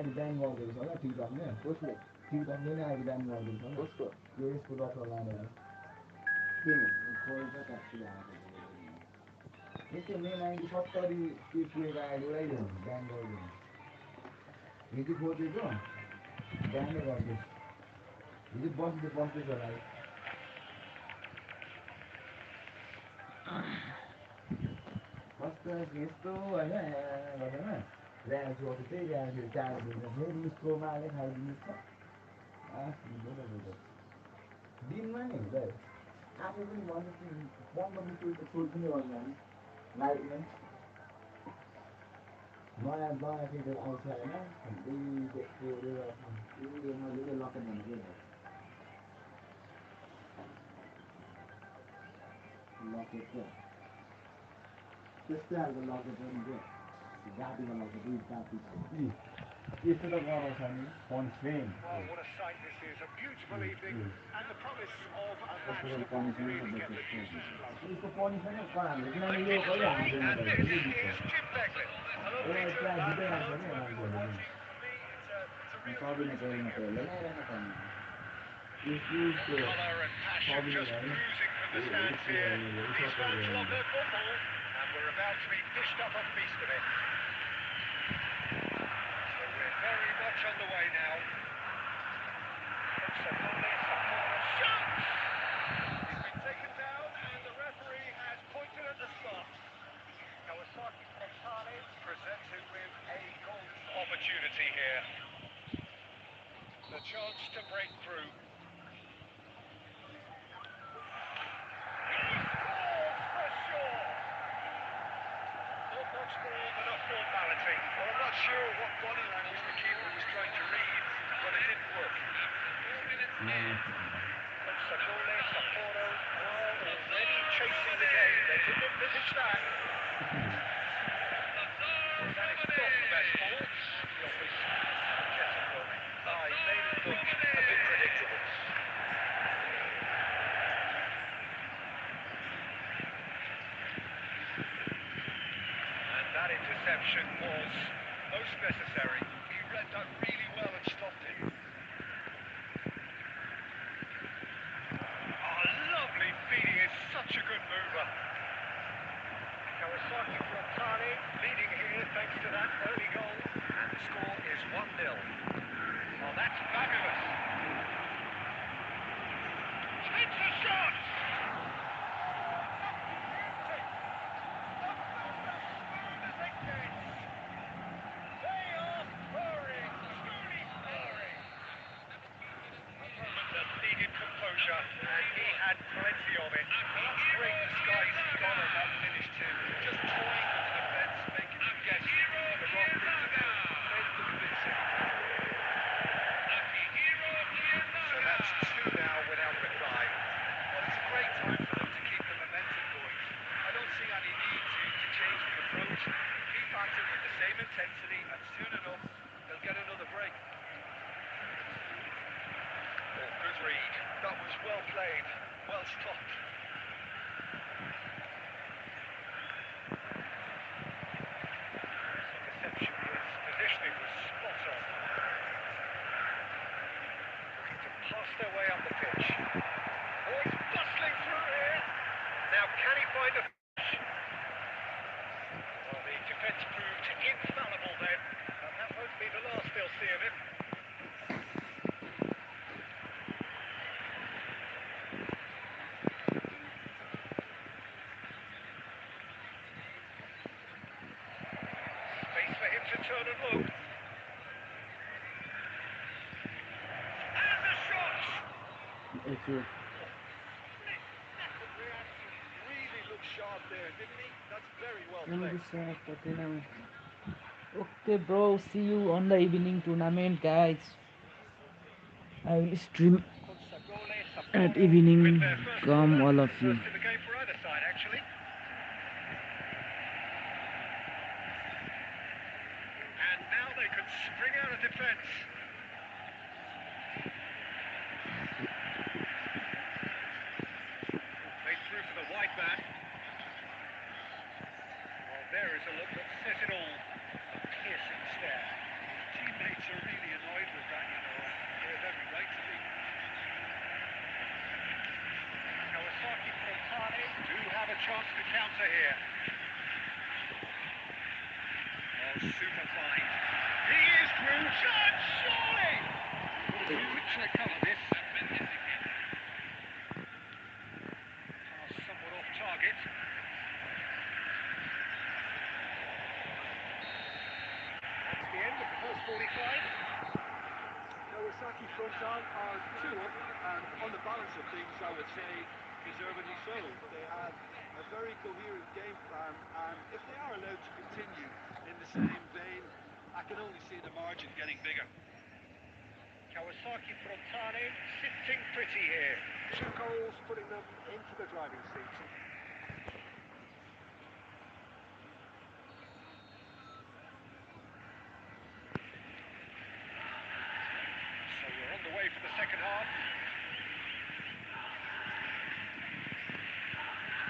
अहिले ब्यान गरिदिएको छ होला टिकटकले कसले टिकटकले नै अहिले ब्यान गरिदिएको छ कसको यो यसको डक्टर लानेको के खोल्छ ट्याक्सी यस्तो मे 70 के पुगेको आएर उडाइदियो ब्यान गरिदियो हिजो खोजेको ब्यानै गरिदियो हिजो बस्दैछ होला कस्तो यस्तो होइन गर्दैन ऱ्याल छोड्छु त्यही ऱ्याल फेरि 4 दिन्छ फेरि स्ट्रोमा हाले खाइदिन्छ दिनमा नि हुन्छ आफै पनि भन्नु 15 मिनट त छोड पनि गर्दैन लाइटमा नयाँ फिल्टर आउँछ होइन त्यस्तो मैले लकेट भनेको लकेट क्या त्यस्तै खालको लकेट पनि क्या जातिको लकेट जाति यस्तो त गराउँछ नि punishment What a sight this is, a beautiful evening, and the promise of a match त्यसको that will punishment really get शब्द the juices flowing. यसको पनिसमेन्ट कहाँ हाम्रो किनभने यो कहिले हाल्दैन And त this यही is बित्छ Jim Beglin. Hello यसलाई Peter, त्यहाँ and जित्दै hello राख्छ to क्या everyone मान्छेहरूले watching. For me, it's a real Sabina treat to be गएन here. त लगाइरहेको पर्ने यसको Colour and passion Sabina just होइन oozing from the stands here. These fans love their football, and we're about to be dished up a feast of it. So we're very much on the way now. Shoots! He's been taken down, and the referee has pointed at the slot. Kawasaki Otani presented with a golden opportunity here. The chance to break through. He scores for sure! Not much more than a formality. Well, I'm not sure what body language the keeper was trying to read, but it didn't work. Sagole, Sapporo, already chasing the game. They didn't envisage that. That is not the best ball. The opposition will get it going. He made it look a bit predictable. And that interception was most necessary. He read that really well and stopped it. Lovely feeding is such a good mover. Kawasaki for Otani, leading here thanks to that early goal. And the score is 1-0. Oh, that's fabulous. Hits a shot! They are purring, truly purring. A moment that needed composure, and he had plenty of it. Straight skies gone on that finish too. Just toying with the defence, making them guess the wrong thing to do. Then convincing. So that's two now without reply. Well, it's a great time for them to keep the momentum going. I don't see any need to change the approach. Keep at it with the same intensity, and soon enough, they'll get another break. Oh, good read. That was well played, well stopped. Interception, his positioning was spot on. Looking to pass their way up the pitch. Oh, he's bustling through here. Now, can he find a finish? Well, the defence proved infallible then, and that won't be the last they'll see of him. Space for him to turn and look. And the shot! Really looked sharp there, didn't he? That's very well played. Okay, bro. See you on the evening tournament, guys. I will stream Consagole, at Sapporo evening. with their first Come, corner. all of you. First in the game for either side, actually. And now they could spring out of defence. Made through for the wide man. Well, there is a look that says it all. A piercing stare. Teammates are Do have a chance to counter here. Oh, super find. He is through. Shot, surely! What a quick trick cover this. Pass somewhat off target. That's the end of the first 45. Kawasaki Fronton are 2 up, and on the balance of things, I would say deservedly so. They had a very coherent game plan, and if they are allowed to continue in the same vein, I can only see the margin getting bigger. Kawasaki Frontale sitting pretty here. 2 goals putting them into the driving seat. So we're on the way for the second half.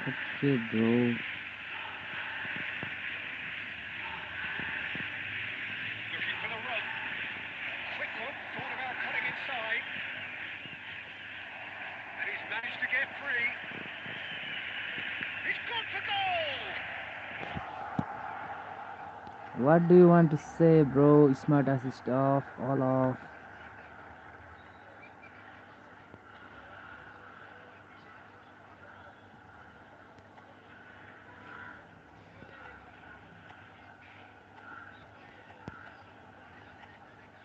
Okay, bro. Looking for the run. Quick one, thought about cutting inside. And he's managed to get free. He's gone for goal! What do you want to say, bro? Smart assist off, all off.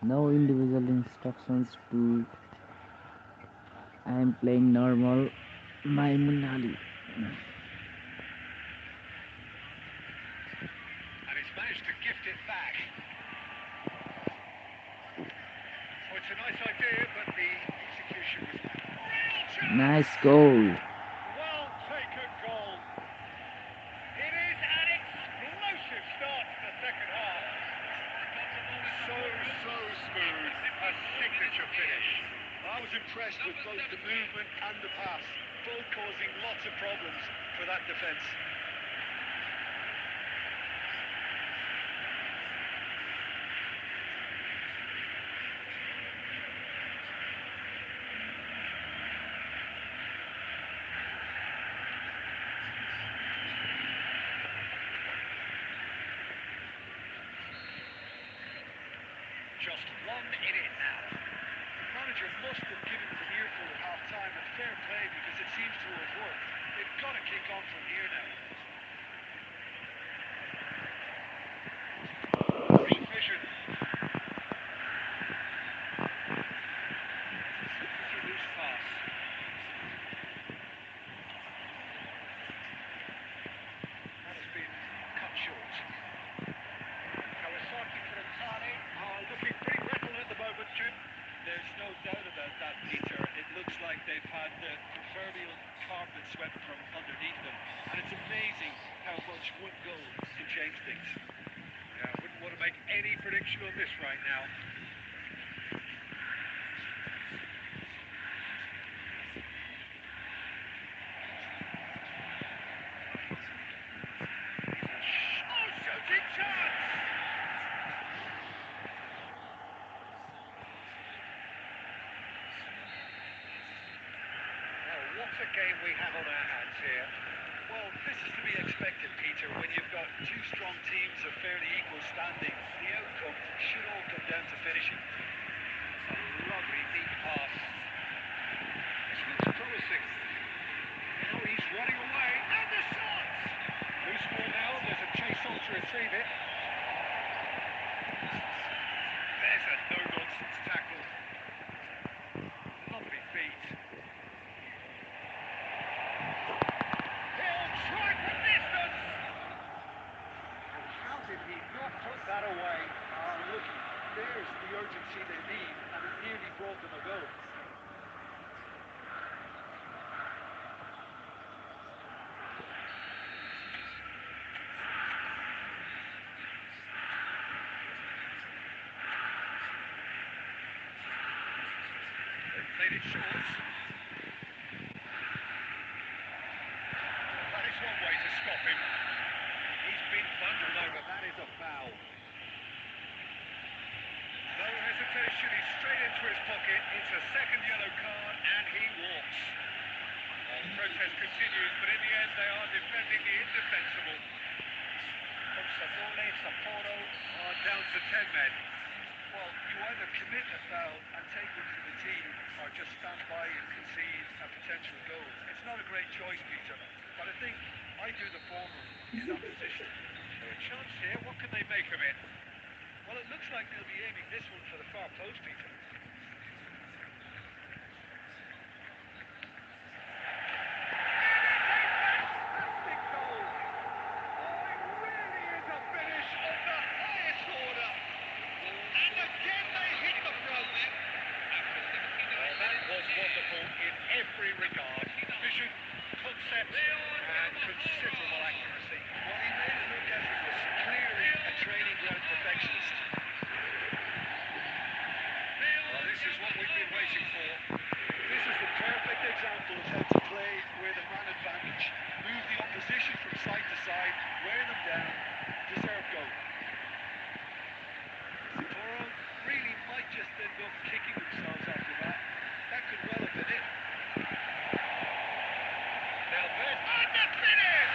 No individual instructions to. I am playing normal. My Munali. And he's managed to gift it back. Oh, it's a nice idea, but the execution was real chance. Nice goal. Well taken goal. It is an explosive start to the second half. So smooth. A signature finish. I was impressed with both the movement and the pass, both causing lots of problems for that defence. Just 1 minute now. The manager must have given them an earful at half-time, and fair play because it seems to have worked. They've got to kick on from here now. Great vision. Pretty loose pass. That has been cut short. Kawasaki Frontale are looking pretty rattled at the moment, Jim. There's no doubt about that, Peter. It looks like they've had the proverbial carpet swept from underneath them. And it's amazing how much one goal can change things. Yeah, I wouldn't want to make any prediction on this right now. Oh, shooting chance! Well, what a game we have on our hands here. Well, this is to be expected, Peter. When you've got 2 strong teams of fairly equal standing, the outcome should all come down to finishing. A lovely deep pass. This looks promising. Now he's running away, and the shot! Loose ball now, there's a chase on to retrieve it. There's a no-nonsense tackle. Lovely feet. He'll try for distance! And how did he not put that away? Look, there's the urgency they need, and it nearly brought them a goal. They've played it short. That is one way to stop him. He's been bundled over. That is a foul. No hesitation. He's straight into his pocket. It's a second yellow card, and he walks. Well, the protest continues, but in the end they are defending the indefensible. Consapevole, Sapporo. Down to 10 men. Well, you either commit a foul and take one for the team, or just stand by and concede a potential goal. It's not a great choice, Peter, but I think I do the former in that position. So a chance here, what can they make of it? Well, it looks like they'll be aiming this one for the far post, Peter. Fantastic goal! Oh, it really is a finish of the highest order. And again they hit the front. Well, that was wonderful in every regard. Vision, concept, and considerable accuracy. Well, he made it look effortless. Clearly a training ground perfectionist. Well, this is what we've been waiting for. This is the perfect example of how to play with a man advantage. Move the opposition from side to side, wear them down, deserve goal. Sapporo really might just end up kicking themselves after that. That could well have been it. Now there's the finish!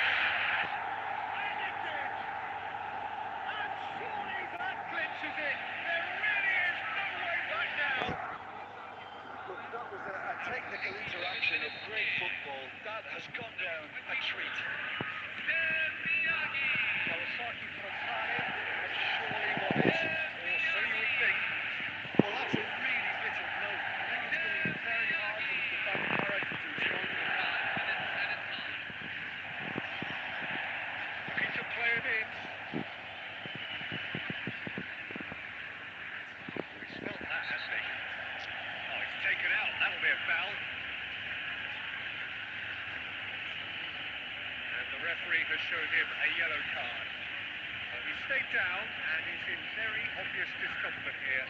And it did! And surely that clinches it! There really is no way back now! Look, that was a technical interaction of great football. That has gone down a treat. Kawasaki Frontale has surely won it. Or so you would think. Well, that's a really bitter blow. I think it's going to be very hard for them to find a character to respond to that. Looking to play it in. Oh, he's felt that, hasn't he? Oh, he's taken out. That'll be a foul. And the referee has shown him a yellow card. So he stayed down and is in very obvious discomfort here.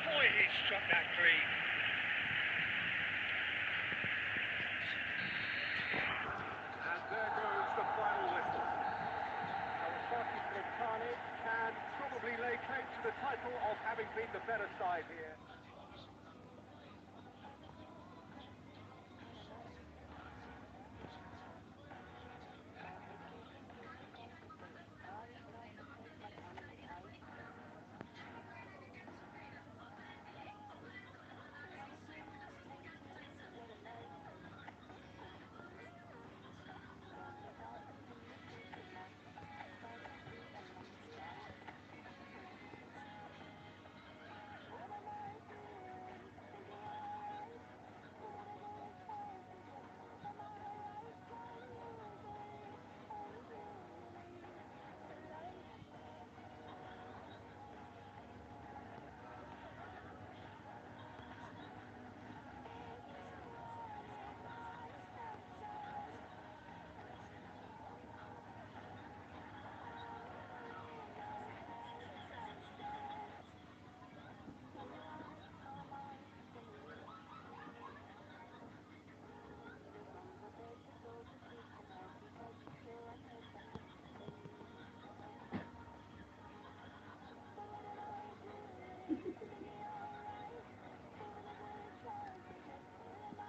Boy, he struck that clean. And there goes the final whistle. Kawasaki Frontale can probably lay claim to the title of having been the better side here.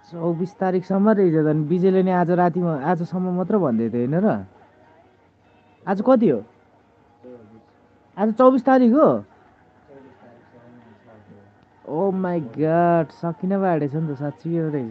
So 24 तारिकसम्म रहेछ झन् विजयले नि आज रातिमा आजसम्म मात्र भन्दै थियो होइन र आज कति हो आज 24 तारिक हो ओ माई गॉड सकिन बाडेछ नि त साँच्चै रहेछ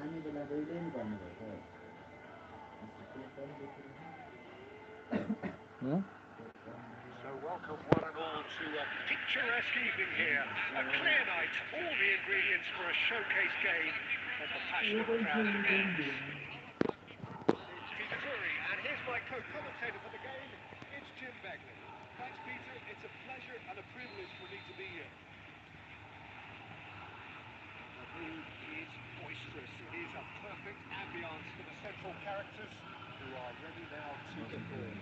जाने बेला दुईटै नि गर्नुपर्छ So welcome one and all to a picturesque evening here. A clear night, all the ingredients for a showcase game that the passionate crowd demands. It's Peter Drury, and here's my co-commentator for the game. It's Jim Begley. Thanks, Peter. It's a pleasure and a privilege for me to be here. The mood is boisterous. It is a perfect ambience for the central characters who are ready now to get going.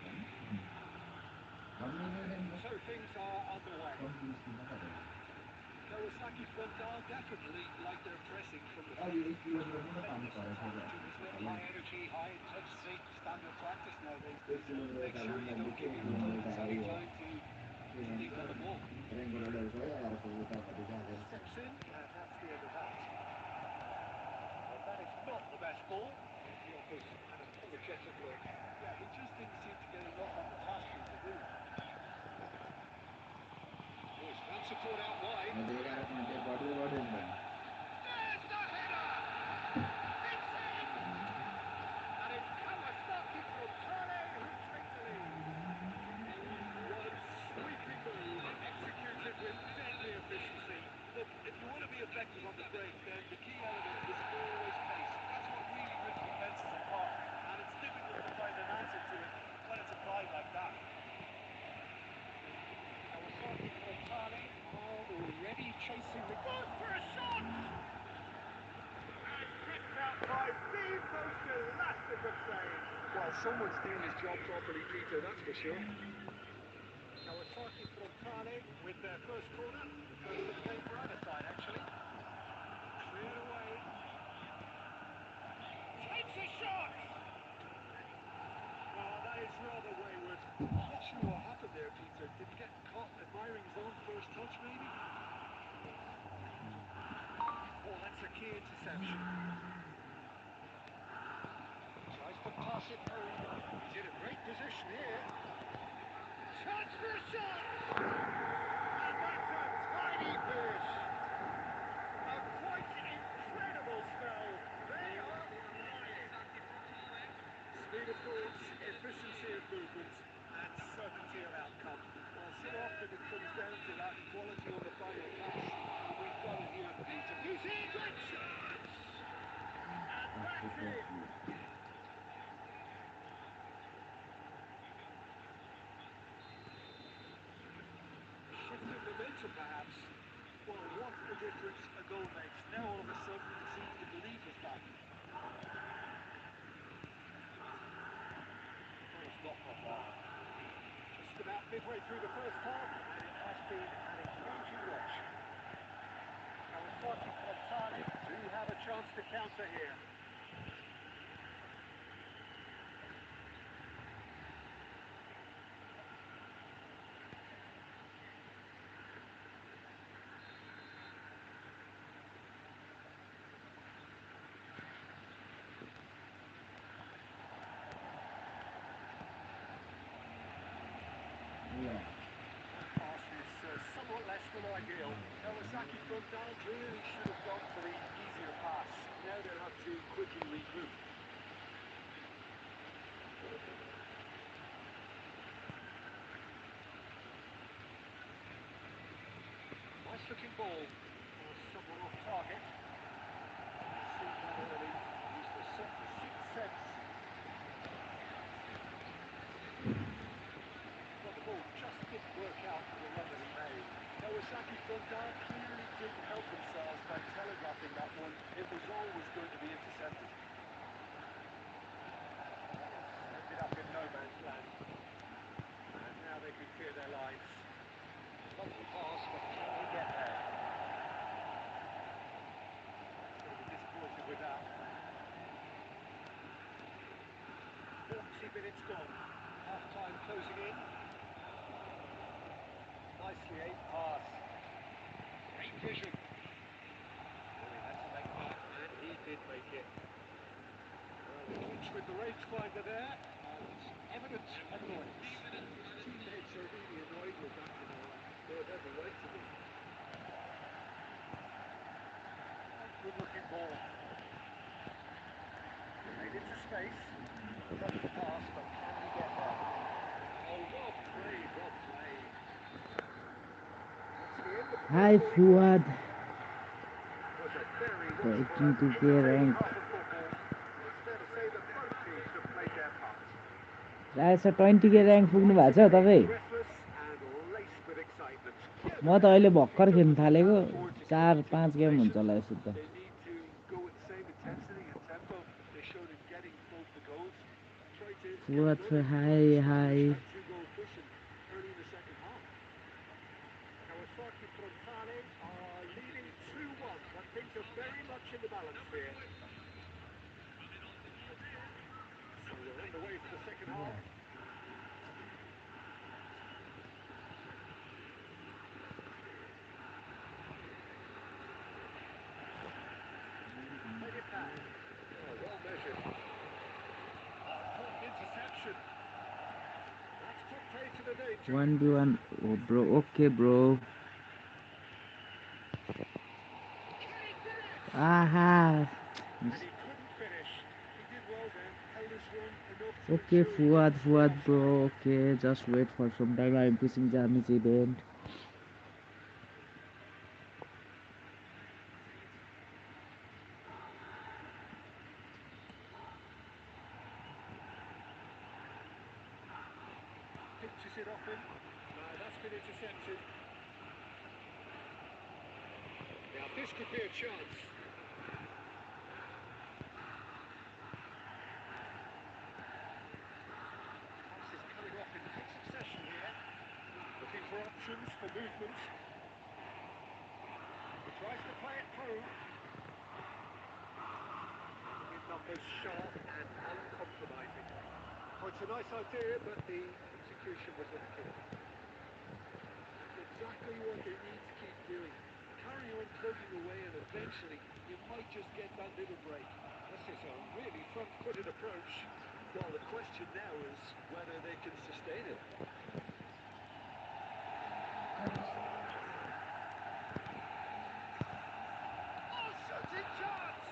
So things are underway. Kawasaki Frontal definitely like their pressing from the field. High energy, high intensity, standard practice nowadays. Make sure you don't give your opponents any time to leave them the ball. Steps in, and that's the end of that. Well, that is not the best ball. He offers an apologetic look. Yeah, he just didn't seem to get enough on the task to do. And support out wide. There's the header! It's in! And it's Kawasaki Frontale who takes the lead. One sweeping move, executed with deadly efficiency. Look, if you want to be effective on the break, then the key element is always pace. That's what really rips defences apart. And it's difficult to find an answer to it when it's applied like that. Kawasaki Frontale already chasing the goal for a shot! And picked out by the most elastic of saves. Well, someone's doing his job properly, Peter, that's for sure. Kawasaki Frontale with their first corner. First of the game for either side, actually. Cleared away. Takes a shot! Oh, that is rather wayward. I'm not sure what happened there, Peter. Did he get caught admiring his own first touch, maybe? Oh, that's a key interception. Tries to pass it through. He's in a great position here. Chance for a shot! And that's a tiny fish. A quite incredible spell. They are flying. Speed of thought, efficiency of movement, and certainty of outcome. Well, so often it comes down to that quality on the final pass. We've got it here, Peter. He's in, good chance! And that's it! Shifting momentum, perhaps. Well, what a difference a goal makes. Now all of a sudden it seems the belief is back. Not far. Just about midway through the first half, and it has been an engaging watch. Kawasaki Frontale do have a chance to counter here. Somewhat less than ideal. Kawasaki Frontale really should have gone for the easier pass. Now they'll have to quickly regroup. Nice looking ball. Somewhat off target. Seen that early. Used a certain sixth sense. Well, the ball just didn't work out for the run that he made. Kawasaki Frontale clearly didn't help themselves by telegraphing that one. It was always going to be intercepted. Ended up in no man's land. And now they can clear their lines. Lovely pass, but can he get there? Going to be disappointed with that. 40 minutes gone. Half-time closing in. Nicely aimed pass. Great vision. Well, he had to make that, and he did make it. Well, he keeps with the rangefinder there, and evident annoyance. Teammates are really annoyed with that, you know, and they have every right to be. Good looking ball. Played into space. Perfect pass, but can he get there? Oh, well played, well played. It's the end of the Hi first 45. Fuad. Was a very watchable Waiting and to get entertaining ranked. half of football. It's fair to say that both teams have played their part. Raj 20K rank पुग्नु भएको छ तपाईँ? Breathless and laced with excitement. Yeah, म त अहिले भर्खर खेल्न थालेको 4-5 गेम हुन्छ होला यसो त they need to go with the same intensity and tempo they showed in getting both the goals. Try to Fuad get hi hi that two-goal cushion early in the second half. Kawasaki Frontale are leading 2-1, but things are very much in the balance here. So we're underway for the second half. Well measured. Interception. That's put play to the danger. 1v1 oh bro okay bro aha And he couldn't finish. He did well then. Held his run enough to okay ensure he Fuad didn't bro stay offside. okay just wait for some time. I'm pushing Japanese event. Pinches it off him. That's been intercepted. Now this could be a chance. Passes coming off in quick succession here. Looking for options for movement. He tries to play it through. In numbers sharp and uncompromising. Oh, it's a nice idea, but the execution was lacking. Exactly what they need to keep doing. Carry on plugging away and eventually you might just get that little break. This is a really front-footed approach. Well, the question now is whether they can sustain it. Oh, shooting chance!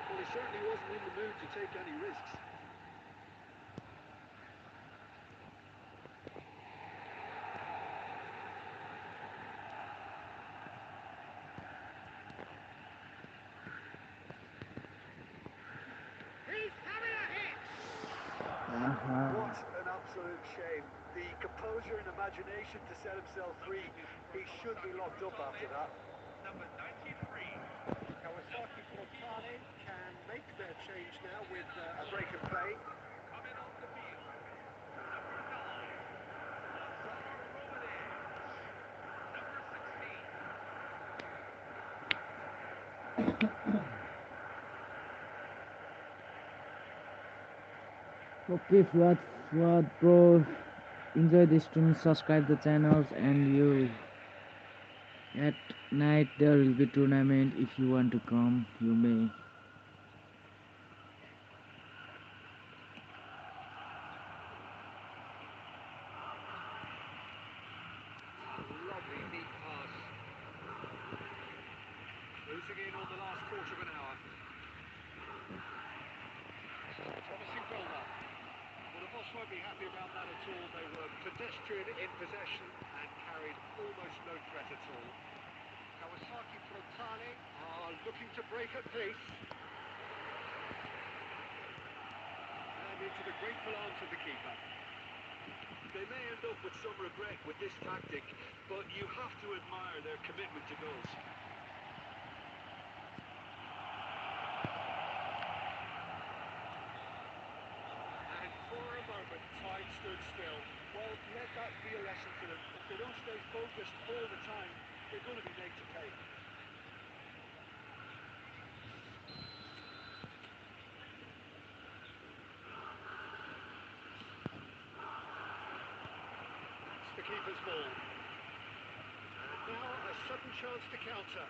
Well, he certainly wasn't in the mood to take any risks. What an absolute shame. The composure and imagination to set himself free. He should be locked up after that. Number 93. Kawasaki Frontale can make their change now with a break in play. Coming off the field. Number 9. Lazar Romanez. Number 16. Okay Fuad bro, enjoy the stream, subscribe the channels, and you at night there will be tournament. If you want to come, you may. Lovely neat pass. Closing in on the last quarter of an hour. Promising build-up. Well, the boss won't be happy about that at all. They were pedestrian in possession and carried almost no threat at all. Kawasaki Frontale are looking to break at pace. And into the grateful arms of the keeper. They may end up with some regret with this tactic, but you have to admire their commitment to goals. And for a moment, time stood still. Well, let that be a lesson to them. If they don't stay focused all the time, they're going to be made to pay. That's the keeper's ball. And now a sudden chance to counter.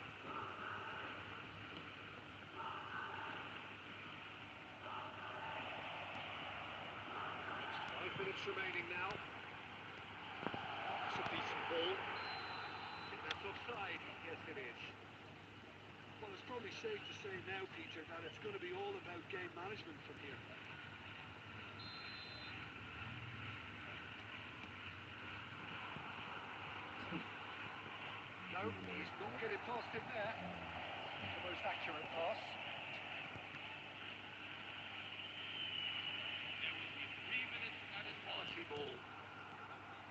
5 minutes remaining now. That's a decent ball. I think that's offside. Yes, it is. Well, it's probably safe to say now, Peter, that it's going to be all about game management from here. No, he's not getting past him there. The most accurate pass. There will be 3 minutes added time. Quality ball.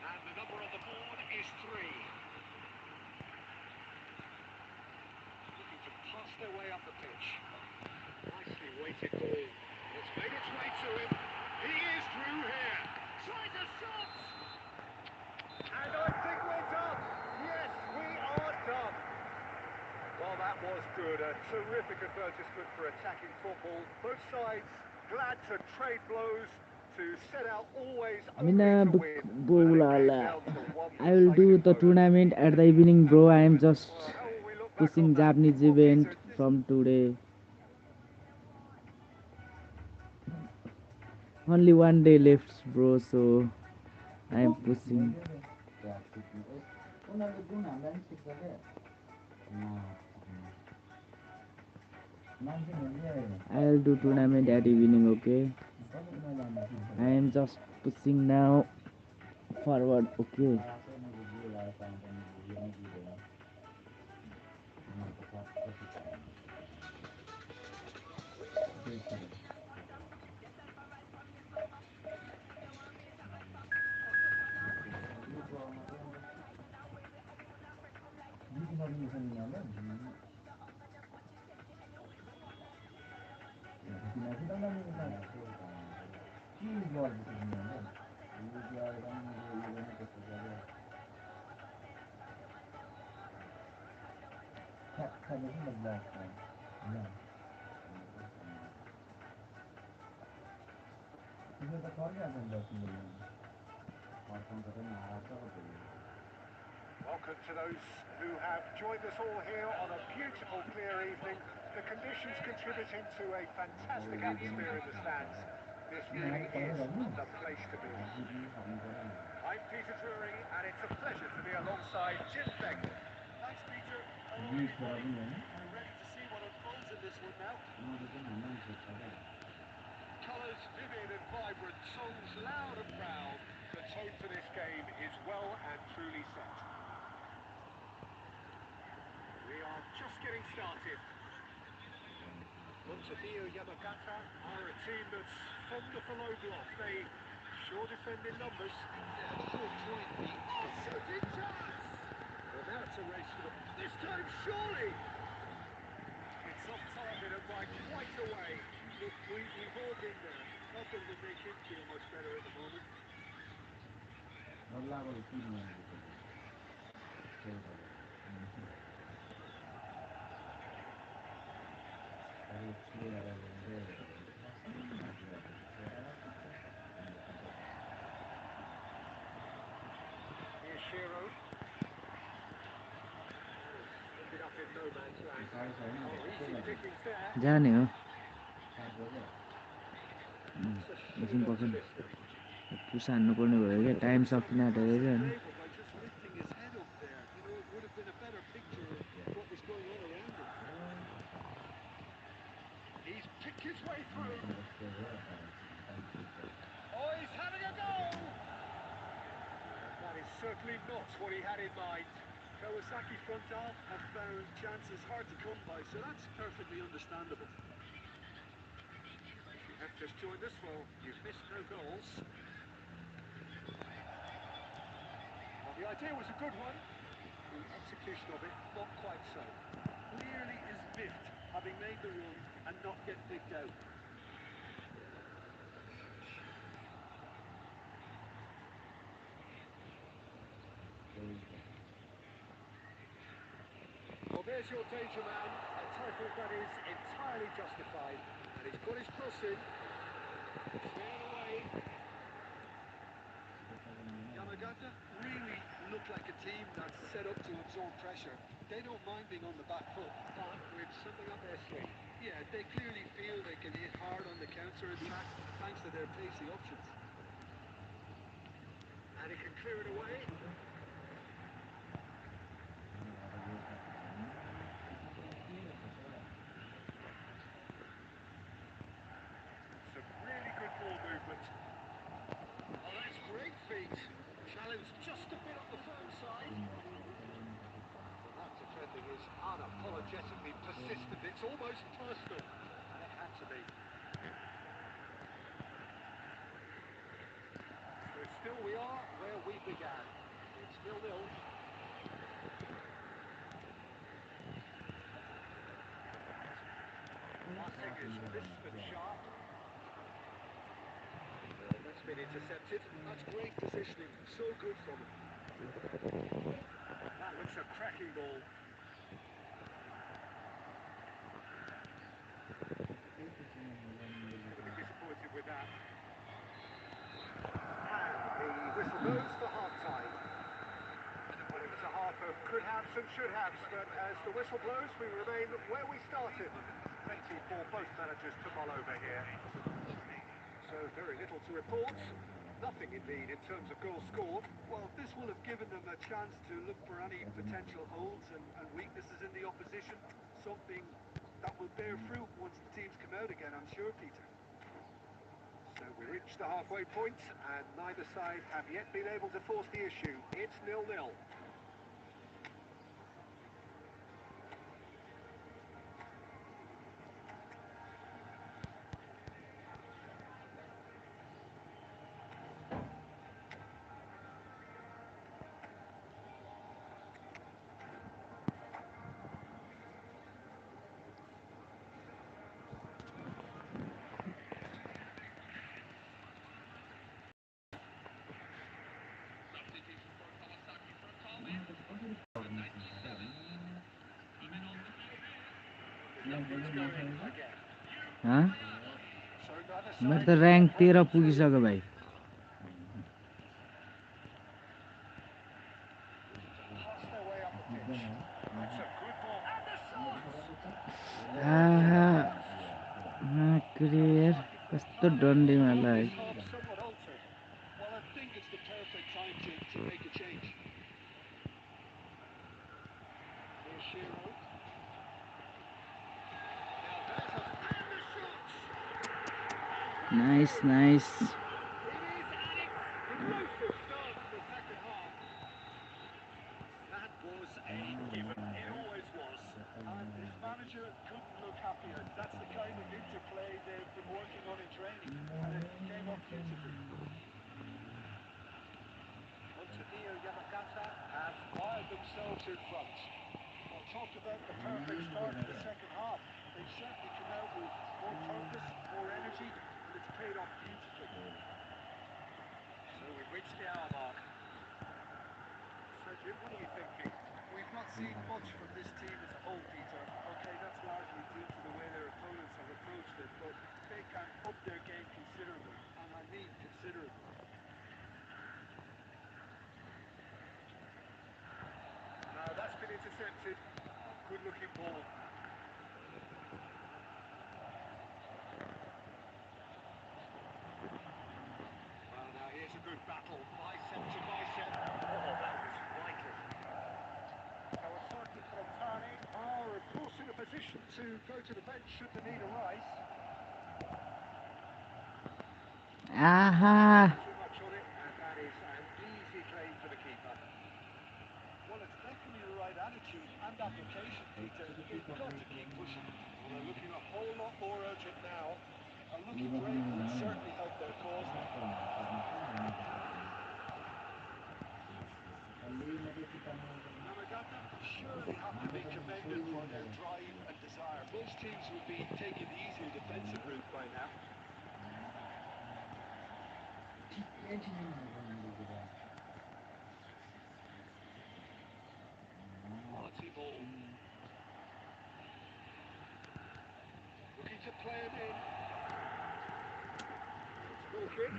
And the number on the board is 3. Looking to pass their way up the pitch. Nicely weighted ball. It's made its way to him. He is through here. Tries a shot! And I think we're done. Yes, we are done. Well, that was good. A terrific advertisement for attacking football. Both sides glad to trade blows, to set out always only Mina to win. bowl And it came down to one I will do decisive the moment. tournament at the evening, bro. I am just Well, how will we look back on pushing that? Japanese Well, event Peter, this from today. Only one day left, bro, so I am pushing. I'll do tournament at evening, okay? I am just pushing now forward, okay? welcome to those who have joined us all here on a beautiful, clear evening. The conditions contributing to a fantastic atmosphere in the stands. This really is the place to be. I'm Peter Drury, and it's a pleasure to be alongside Jim Begley. Thanks, Peter. Hello, everybody. We're ready to see what unfolds in this one now. Colours vivid and vibrant, songs loud and proud. The tone for this game is well and truly set. We are just getting started. Montevideo Yamagata are a team that's fond of the low block. They sure defend in numbers. Yeah, sure trying to be. Oh, shooting chance! Well, now it's a race for them. This time, surely! It's off target and by quite a way. Look, we've all been there. Nothing will make him feel much better at the moment. Here's Shiro. Ended up in no man's land. Oh, easy pickings there. जाने हो It's a एकछिन shame पर्खिनु this one. पुस हान्नुपर्ने भयो क्या time सकिन आँटेको रहेछ होइन Favour by just lifting his head up there. You know, it would have been a better picture of what was going on around him. He's picked his way through. Oh, he's having a go! That is certainly not what he had in mind. Kawasaki front half have found chances hard to come by, so that's perfectly understandable. If you have just joined us, well, you've missed no goals. Well, the idea was a good one. The execution of it, not quite so. Clearly is miffed, having made the run and not get picked out. Well, there's your danger man, a title that is entirely justified. And he's got his cross in. Cleared away. Yamagata really look like a team that's set up to absorb pressure. They don't mind being on the back foot, But with something up their sleeve. yeah, they clearly feel they can hit hard on the counter-attack thanks to their pacey options. And he can clear it away. defending is unapologetically persistent. It's almost personal, and it had to be. So still we are where we began. It's 0-0. Passing is crisp and sharp. That's been intercepted. That's great positioning. So good from him. That looks a cracking ball. Going to be disappointed with that. And the whistle goes for half-time. Well, it was a half of could-haves and should-haves, but as the whistle blows, we remain where we started. Plenty for both managers to mull over here. So very little to report. Nothing indeed in terms of goals scored. Well, this will have given them a chance to look for any potential holes and weaknesses in the opposition. Something that will bear fruit once the teams come out again, I'm sure, Peter. So we reach the halfway point, and neither side have yet been able to force the issue. It's 0-0. हाँ मैं तो rank 13 पुगिसक्यो भाइ clear कस्तो डन्डी मलाई Well, I think it's the perfect time to make a change. Here's Shiro. nice nice It is an explosive start to the second half. That was a given. It always was. And his manager couldn't look happier. That's the kind of interplay they've been working on in training, and it came off beautifully. Montenegro Yamagata have fired themselves in front. Well, talk about the perfect start to the second half. They certainly come out with more purpose, more energy, and it's paid off beautifully. So we've reached the hour mark. So Jim, what are you thinking? We've not seen much from this team as a whole, Peter. Okay, that's largely due to the way their opponents have approached it, but they can up their game considerably, and I mean considerably. Now that's been intercepted. Good looking ball. Well, now here's a good battle. Bicep to bicep. Oh, that was vital. Kawasaki Frontani are, of course, in a position to go to the bench should the need arise. आहा Too much on it, and that is an easy claim for the keeper. Well, it's definitely the right attitude and application, Peter. They've got to keep pushing. Well, they're looking a whole lot more urgent now. A lucky break would certainly help their cause. Yamagata surely have to be commended for their drive and desire. Most teams would be taking the easier defensive route by now. Quality ball. Looking to play him in. It's a goal kick.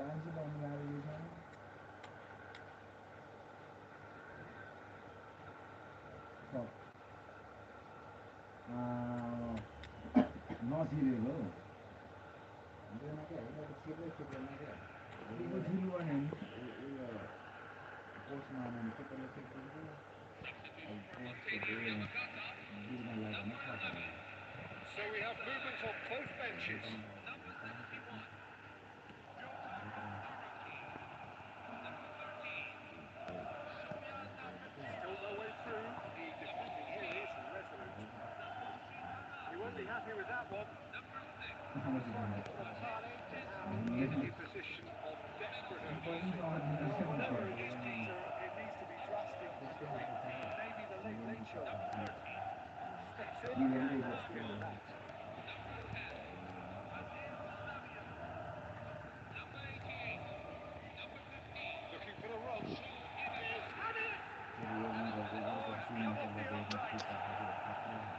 मान्छे पाउनु गाह्रो छ नसिरेको छिर्दै छिर्दैन क्या छिर्नु पर्ने उयो पोस्टमा आउनु छिर्दै छिर्दैन बिलमा लाग्दैन थाहा So we have movement on both benches. Still no way through. The defending here is resolute. He won't be happy with that one. Looks like the planning now in a position of desperate urgency. Well, whatever it is, Peter, it needs to be drastic this time. Maybe the late late show steps in and that's the end of that. Looking for the rush. He's had it! Oh, it's come off the upright.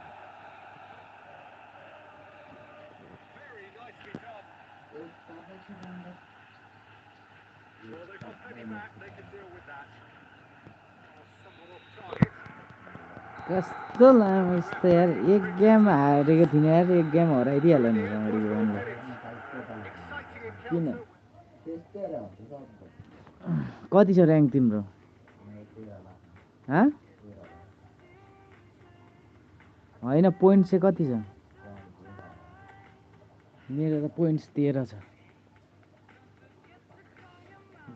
Very nicely done. Well, they've got plenty back. They can deal with that. Somewhat off target. कस्तो लामो यस्तो यार एक game हारेको थिइनँ यार एक game हराइदिइहाल्यो नि राम्ररी भनलाई Exciting किन encounter. त्यस्तै र हुन्छ सब कति छ ऱ्याङ्क तिम्रो होइन पोइन्ट चाहिँ कति छ मेरो त पोइन्ट्स 13 छ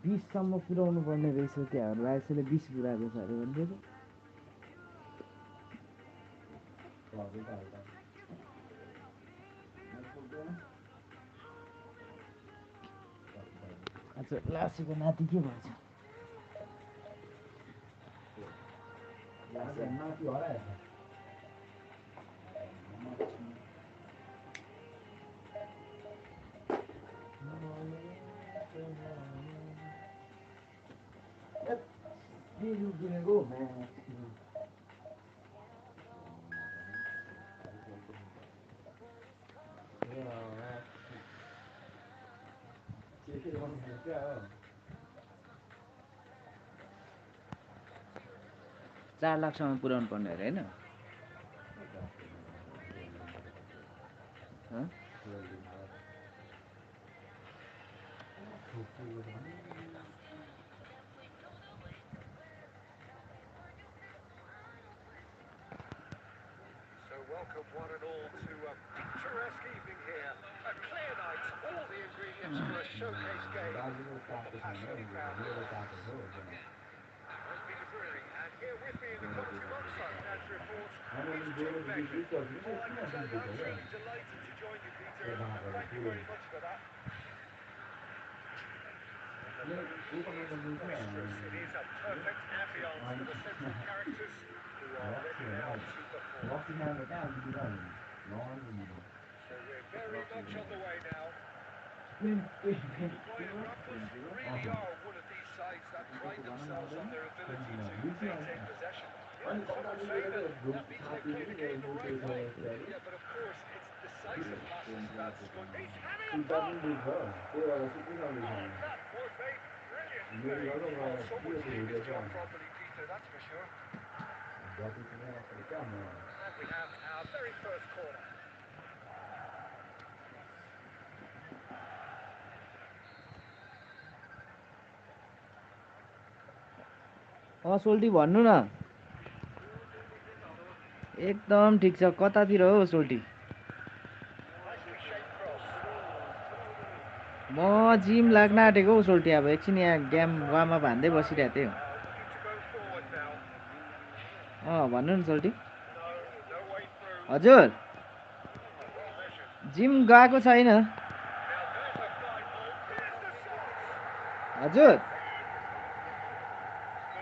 20 सम्म पुऱ्याउनु पर्ने रहेछ क्या राइसले 20 पुऱ्याएको छ अरे भन्दै आज लासीको नाति के भन्छ माथि हराएछ किनेको चार लाखसम्म पुऱ्याउनु पर्ने अरे होइन So welcome one and all to a picturesque evening here. A clear night, all the ingredients for a showcase game. The passionate crowd. I'm Peter Brewery, and here with me in the commentary box, our catch reports, is Jim Begley. Well, I can tell you, I'm truly delighted to join you, Peter, and thank you very much for that. Boisterous, it is a perfect ambience for the central characters who are ready now to perform. So we're very much on the way now. Brian Rufford really are one of these sides that pride themselves on their ability to maintain possession. Yeah, some would say that means they play the game the right way. Yeah, but of course, it's decisive passes that's going. He's had it on! Oh, that forfeit, brilliant play. Well, someone's doing his job properly, Peter, that's for sure. And we have our very first corner. सोल्टी भन्नु न एकदम ठिक छ कतातिर हो सोल्टी Nicely shaped cross. म gym लाग्न आँटेको हौ सोल्टी अब एकछिन यहाँ गेम वामा भान्दै बसिरहेको थिएँ Looking to go forward now. भन्नु न सोल्टी No, no way through. हजुर Well measured. जिम गएको छैन Now there's a fine ball. Here's the shot. हजुर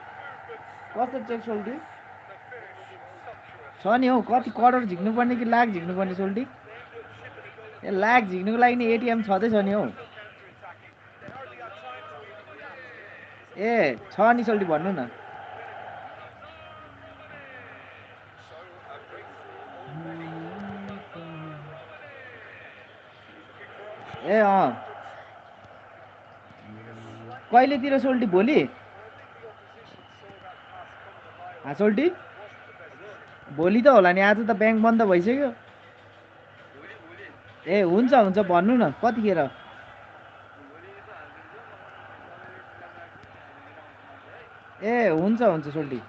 The movement. कस्तो check Soaltee The finish. Sumptuous. छ नि हौ कति करोड झिक्नुपर्ने कि लाख झिक्नुपर्ने सोल्टी ए लाख झिक्नुको लागि नि एटिएम छँदैछ नि हौ Counter-attacking. They hardly have time to even react. ए छ नि सोल्टी भन्नु न So a breakthrough already. Looking for options. ए कहिलेतिर सोल्टी भोलि Well, I think the opposition saw that pass coming a mile off. Soaltee It wasn't the best decision. भोलि त होला नि आज त ब्याङ्क बन्द भइसक्यो ए हुन्छ हुन्छ भन्नु न कतिखेर ए हुन्छ हुन्छ सोल्टी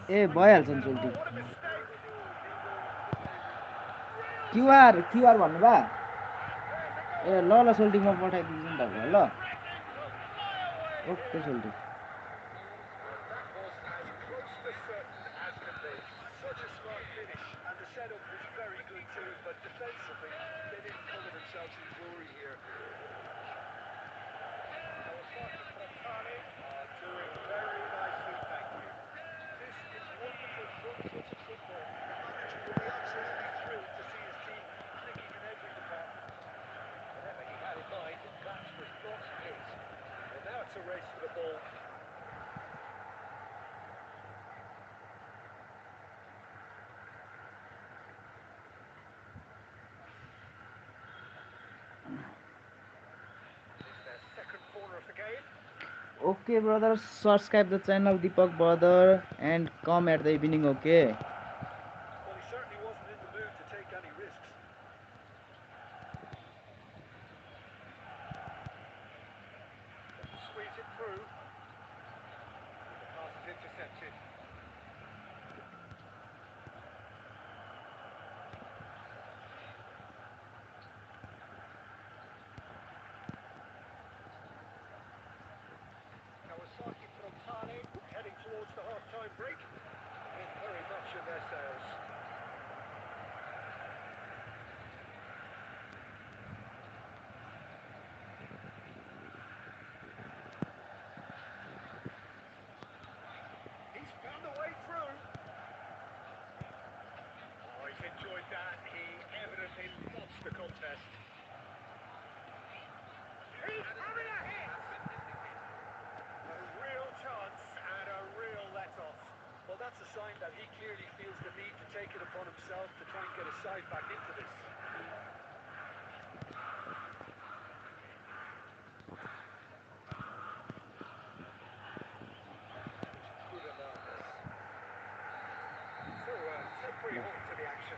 ए भइहाल्छ नि सोल्टी What a mistake! क्युआर भन्नुभयो And there's a A goal! ल ल सोल्टी म पठाइदिन्छु नि तपाईँलाई ल Threatening to fly away okay here. Soaltee And that was as close to certain as can be. Such a smart finish, and the setup was very good too, but defensively, they didn't cover themselves in glory here. Kawasaki Frontale. Doing very nicely, thank you. This is wonderful front-footed football. The manager will be absolutely thrilled to see his team clicking in every department. Whatever he had in mind, that was not his. Well, now it's a race for the ball. It's their second corner of the game. Okay, brother, subscribe the channel Deepak brother and come at the evening, okay? Well, he certainly wasn't in the mood to take any risks. Squeeze it through. The pass is intercepted. Kawasaki Frontale heading towards the half-time break. In very much in their sails. He's found a way through. Oh, he's enjoyed that. He evidently loves the contest. He's having a hit! A real chance and a real let-off. Well, that's a sign that he clearly feels the need to take it upon himself to try and get his side back into this. Good analysis. So, temporary halt to the action.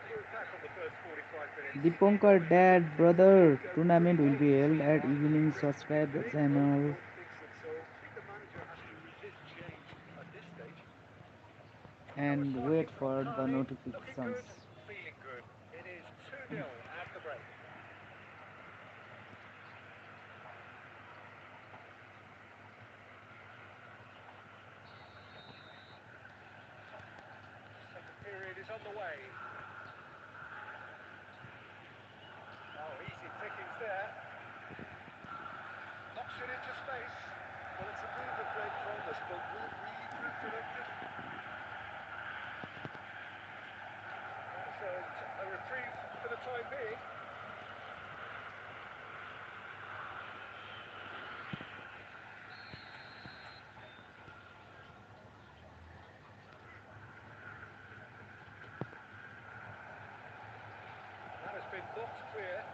New attack on the first 45 minutes. Deepankar dad brother tournament will be held at evening. Subscribe the channel. Don't think so. I think the manager has to resist change at this stage. And wait for the Frontale, looking notifications. good, feeling good. It is 2-0 at the break. Second period is underway. Oh, easy pickings there. Knocks it into space. Well, it's a bit of a break from us, but will it really prove productive? That's a reprieve for the time being. That has been knocked clear.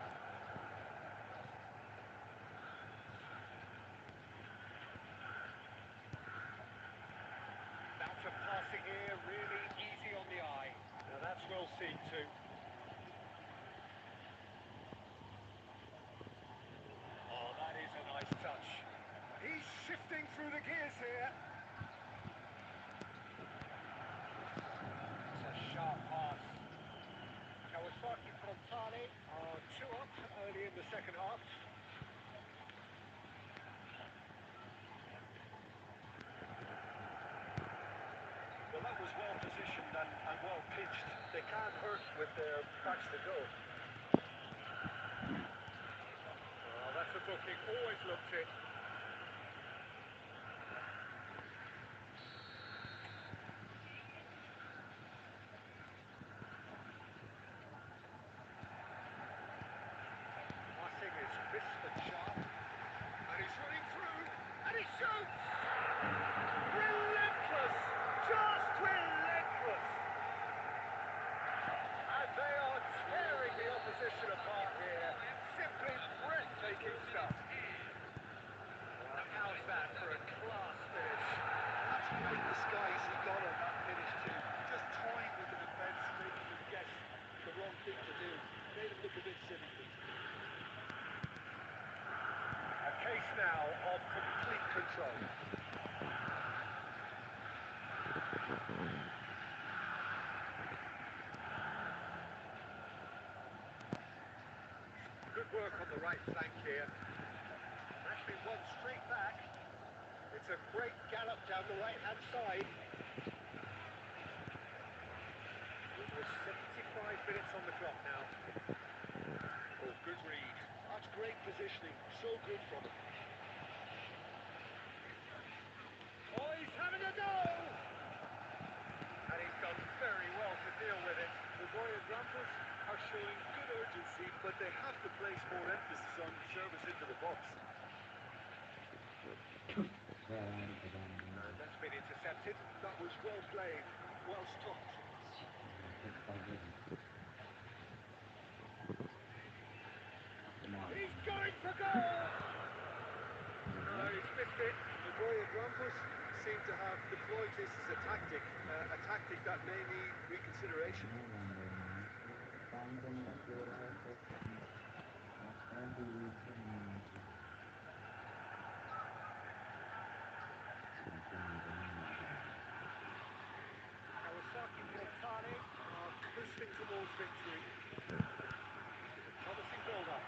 Bout of passing here, really easy on the eye. Now that's well seen too. Oh, that is a nice touch. He's shifting through the gears here. It's a sharp pass. Kawasaki Frontale are 2 up early in the second half. Well, that was well positioned and well pitched. They can't hurt with their backs to goal. Oh, that's a booking. Always looked it. Passing is crisp and sharp. And he's running through. And he shoots! Relentless! Just relentless! And they are tearing the opposition apart here. Simply breathtaking. now of complete control. Good work on the right flank here. Actually won straight back. It's a great gallop down the right-hand side. Almost 75 minutes on the clock now. Oh, good read. That's great positioning. So good from him. Oh, he's having a go! And he's done very well to deal with it. The Goya Grampus are showing good urgency, but they have to place more emphasis on service into the box. And that's been intercepted. That was well played, well stopped. He's going for goal! No, he's missed it. The Goya Grampus seem to have deployed this as a tactic that may need reconsideration. Kawasaki Frontale are coasting towards victory. Promising build-up.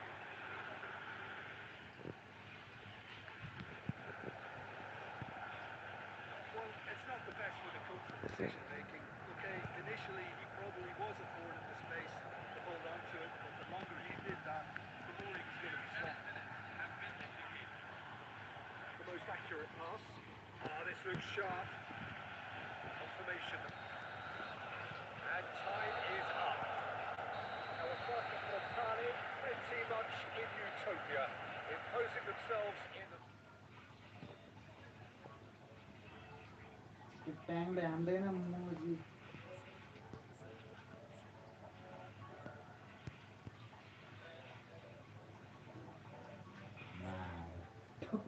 Well, it's not the best when it comes to decision making. Okay, initially he probably was afforded the space to hold on to it, but the longer he did that, the more he was going to be stopped. The most accurate pass. This looks sharp. Confirmation. And time is up. Kawasaki Frontale pretty much in utopia, imposing themselves in the... Tang đam đấy là mua gì? Đúng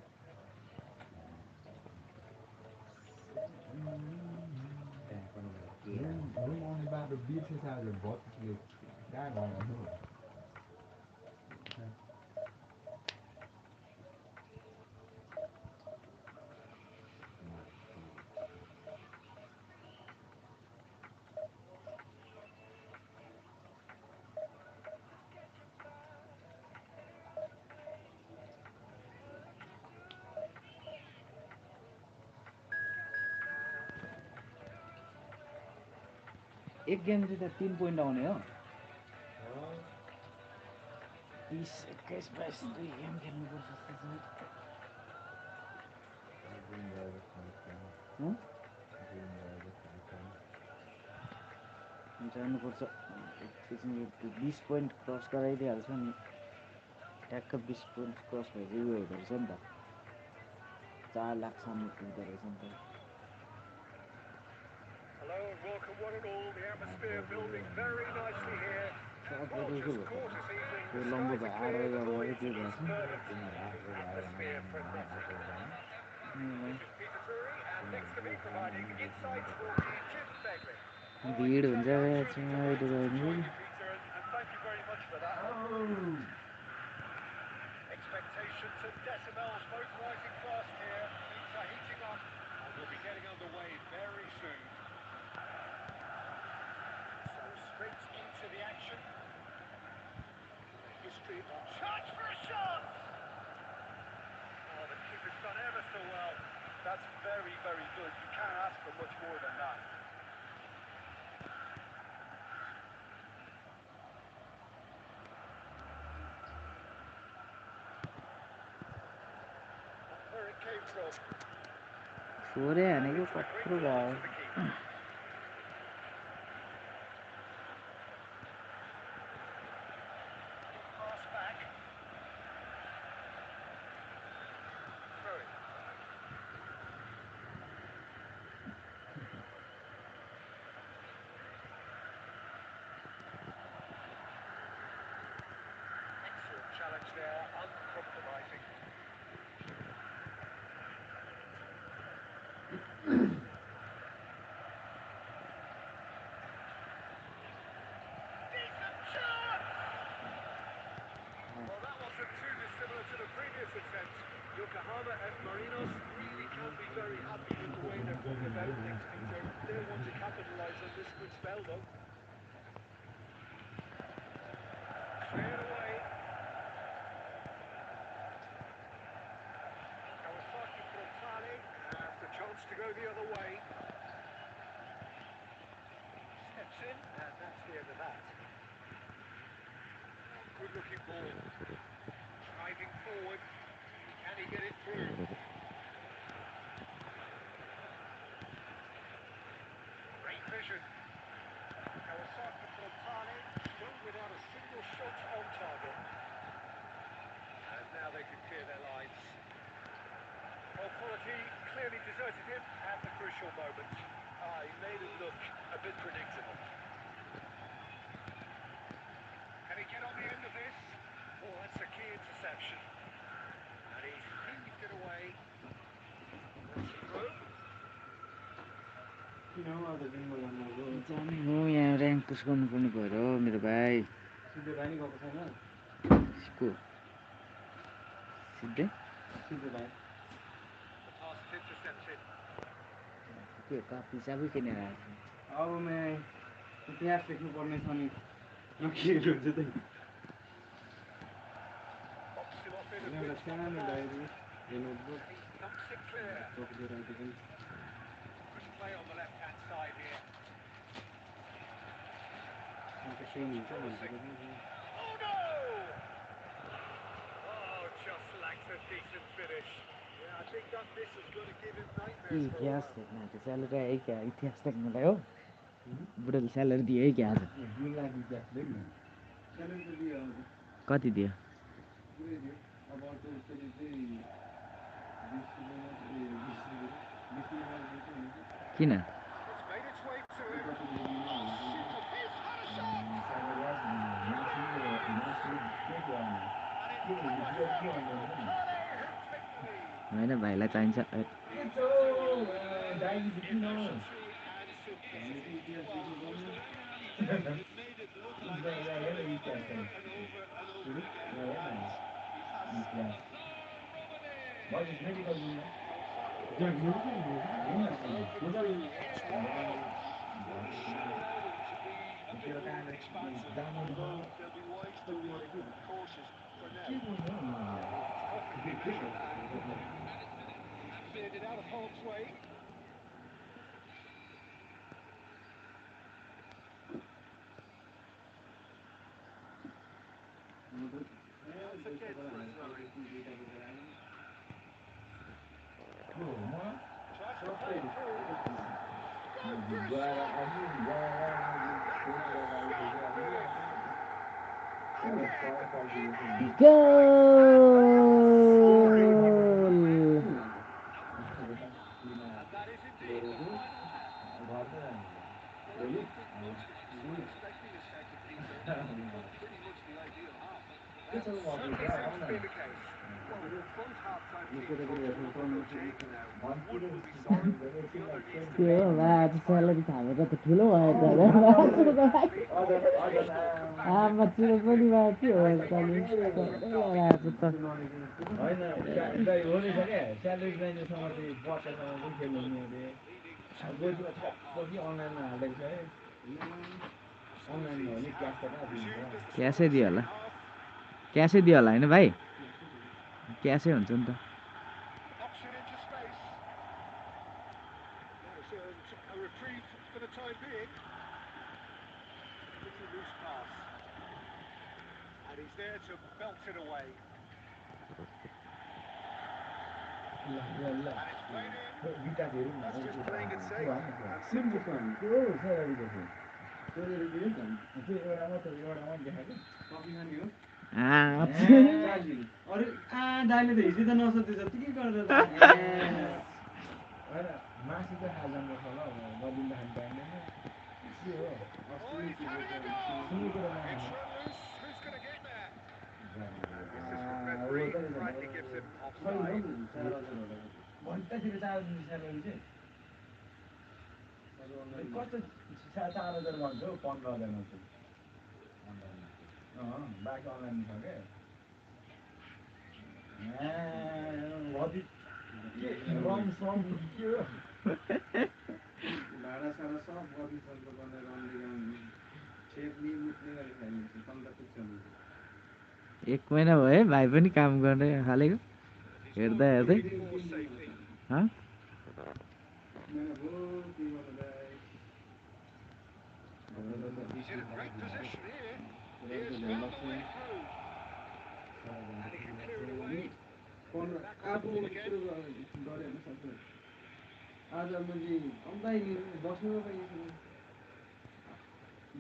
only about the beaches has a bot you that one no. एक game जित्दा 3 point आउने हो 20 21 22 2 game खेल्नुपर्छ जस्तो छ जानुपर्छ एकछिन 20 point cross गराइदिइहाल्छ नि ट्याक्क 20 point cross भएपछि उयो हुँदो रहेछ नि त 4 लाखसम्म पुग्दो रहेछ नि त Hello and welcome one and all. The atmosphere building very nicely here. Well, just gorgeous evening. The skies are clear, the morning's superb. The atmosphere frenetic. This is Peter Drury, and next to me providing insights will be Jim Begley. भीड हुन्छ I'm क्या sure चाहिँ delighted अहिले to join गयो you, Peter, and thank you very much for that. Expectations and decimals both rising fast here. Things are heating up, and we'll be getting underway very soon. So straight into the action. History on charge for a shot. Oh, the keeper's done ever so well. That's very, very good. You can't ask for much more than that. Where it came from. छोरे हानेको कत्रो भयो Pass back. Throw it. Excellent challenge there, uncompromising. Decent chance! Well, that wasn't too dissimilar to the previous attempt. Yokohama F. Marinos really can't be very happy with the way they're going about things, Peter. They'll want to capitalise on this good spell, though. Cleared away. Kawasaki Frontale has the chance to go the other way. Steps in, and that's the end of that. Good looking ball. Driving forward. Can he get it through? Great vision. Kawasaki Frontale still without a single shot on target. And now they can clear their lines. Well, quality clearly deserted him at the crucial moment. He made it look a bit predictable. Can he get on the end of this? Oh, that's a key interception. And he's heaved it away. What's the throw? जाने हो यहाँ rank पुस गर्नुपर्ने भयो र मेरो भाइ को सिधै The pass is intercepted. त्यो कापी सबै किनेर आएको अब मैं इतिहास लेख्नुपर्ने छ नि नखिएर हुन्छ त Boxed him off in a एउटा good spot सानो for diary and he thumps it clear. Good play on the left-hand side here. Oh no! Oh, just lacks a decent finish. Yeah, I think that miss is going to give him कि nightmares for a इतिहास while. लेख्न आएको salary आयो क्या इतिहास लेख्नुलाई हो बुढाले salary दियो है क्या आज कति दियो किन It's made its way to him. Oh, super miss and a shot! होइन भाइलाई चाहिन्छ Efficiency and simplicity. Well, was there ever anything that made it look like he's done it over and over and over again? And he has. It's 1-0. Well, he's shown now to be a bit more expansive, although they'll be wise to be cautious for now. Perfectly measured and cleared it out of harm's way. That's again for a throw-in. Tries to play it through. Good for a shot! That's a sharp finish! Again, goal and that is indeed the final whistle. Well, I don't think most of us were expecting a second, Peter. We've got pretty much the ideal half. That certainly seems to be the case. Well, both half-time teams ultimately want no change now. One will be sorry, the other needs to त्यो be हो आज inspired. Salary थालेको त ठुलो भयो त आमा चिरो पनि भयो के हो आज त होइन दाइ हो रहेछ क्या स्यालेरी चाहिनेसम्म चाहिँ बच्चासँग पनि खेल्नु हुने अरे अब गोजीमा छक्क कि अनलाइनमा हालिदिएको छ है अनलाइनमा हो नि क्यास त कहाँ दिन्छ क्यासै दियो होला क्यासै दियो होला होइन भाइ क्यासै हुन्छ नि त Knocks it into space. There's a reprieve for the time being. Pretty loose pass. And he's there to belt it away. And it's played in. That's just playing it safe and simple. त्यो salary कसो सोधेर दियो त्यो एउटा मात्रै देखाएको कपी खाने हो अरू दाइले त हिजो त नसोधेछ के गरेर होइन मासु चाहिँ खाएर जानुपर्छ होला गरिदिँदा खाने पाइँदैन के हो Oh, he's having a go! It's run loose. Who's going to get there? And the assistant referee rightly gives him offside. भन्दाखेरि 4,000 स्यालेरी चाहिँ कस्तो 4,000 भन्छ हौ 15,000 हुन्छ बाँकी अनलाइन छ क्या भति के रम सम के हो भाडा साडा सब बडी सर्को गरेर रन्डी गाउने छेप्ने मुट्ने गरी खाइदिन्छ तन्त पुग्छ नि 1 महिना भयो है भाइ पनि काम गर्ने हालेको हेर्दा हेर्दै More ह महिना भयो के गर्नु He's in a great position here. He has found the way through. And he can clear it away. Back on the ball again. गरेर सक्छ आज मैले अन्दाइ बस्नु पाइएको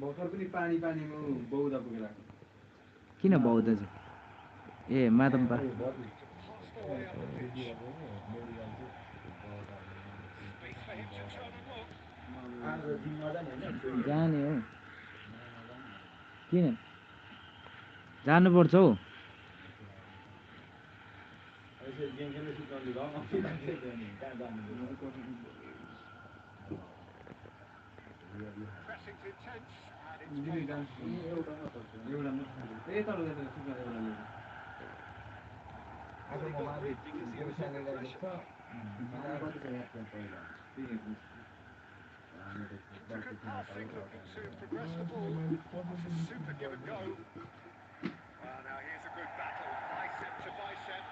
भर्खर पनि पानी पानीमा बौदा पुगेर किन बौद्ध चाहिँ ए मादम्पा To pass the way up the pitch. Space for him to turn and look. आज जिम नजाने होइन जाने हो किन जानुपर्छ हौ यसरी गेम खेल्दै सुत्नु रम आउँछ कहाँ जानु Pressing's intense. And it's Jimmy paid जान्छ off. एउटा पर्छ एउटा मात्र त्यही तल गएर सुत्न एउटा लिएर आज म माथि गेम खेल्ने गरेको छ कति छ यहाँ पहिला It's a good passing, looking to progress the ball. That's a super give and go. Now here's a good battle, bicep to bicep.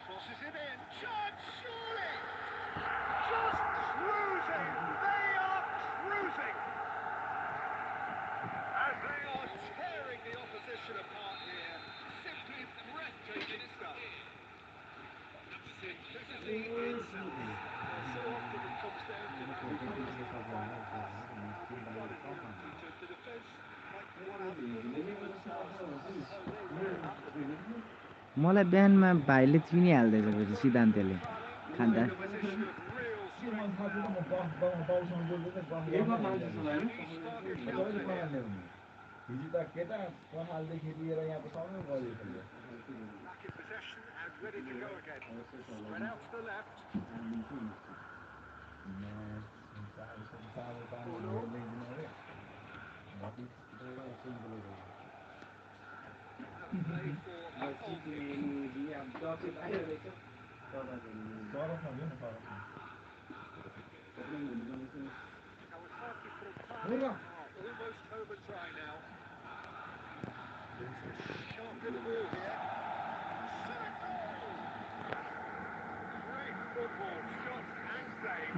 Crosses it in. Chance, surely! Just cruising! They are cruising! And they are tearing the opposition apart here. Simply breathtaking stuff. Simplicity itself. So often it comes down to that quality of the final pass. We've got it here, Peter. The defence might want to have a good look at themselves as to how they were up. मलाई बिहानमा भाइले चिनिहाल्दैछ फेरि सिद्धान्तले खाँदा In a position of real के मन strength साथी त now. म बाउसँग बोल्दै त गफ एक गर्दै मान्छे चलाएन And he's started सबैले counter here. पखाल्ने हुने हिजो त केटा पखालदेखि लिएर यहाँ त सबै गरिसक्यो Back in possession and ready to go again. Spread out to the left. चारो पानी ल्याइदिनु अरे भति Have play for Olvik. सरसमा दिनु सरसमा Kawasaki Frontale are almost home and dry now. Can't get the ball here. Great football, shot and save.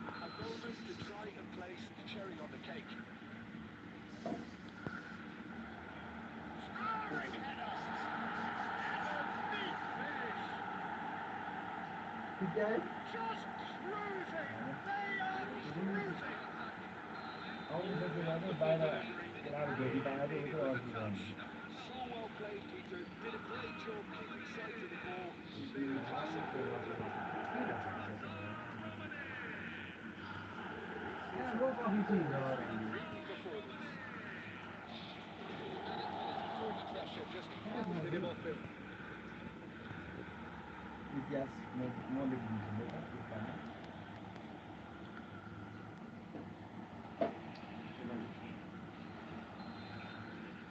A moment to try and place the cherry on the cake. Scoring header. And a neat finish. Just cruising. They are cruising. आउनु सकेर बाहिर केटाहरू भेटी पाएर चाहिँ उतै अर्को गर्नु So well played, Peter. Did a great job keeping sight of the ball. Made a classic forward. Intriguing performance. All the pressure just pounded him off him. इतिहास म लेखिदिन्छु ल पुस्तामा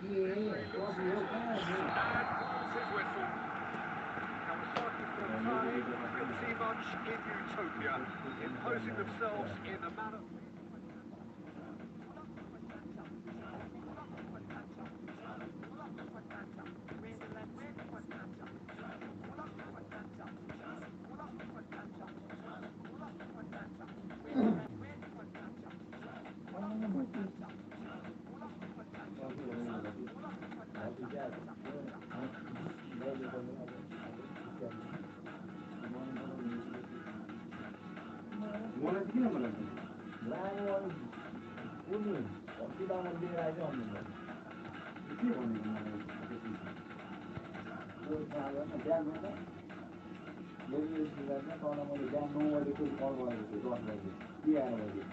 Referee looks at his watch and blows his whistle. Kawasaki Frontale pretty much in utopia, imposing themselves in the manner. मलाई किन मलाई लाने अनि कुन कति लामो लिएर आइज भन्नु के भनेको मलाई त्यो बिहान हुन्छ मैले तल मैले बिहान 9 बजेको कल गरेको थिएँ 10 बजे कि 11 बजे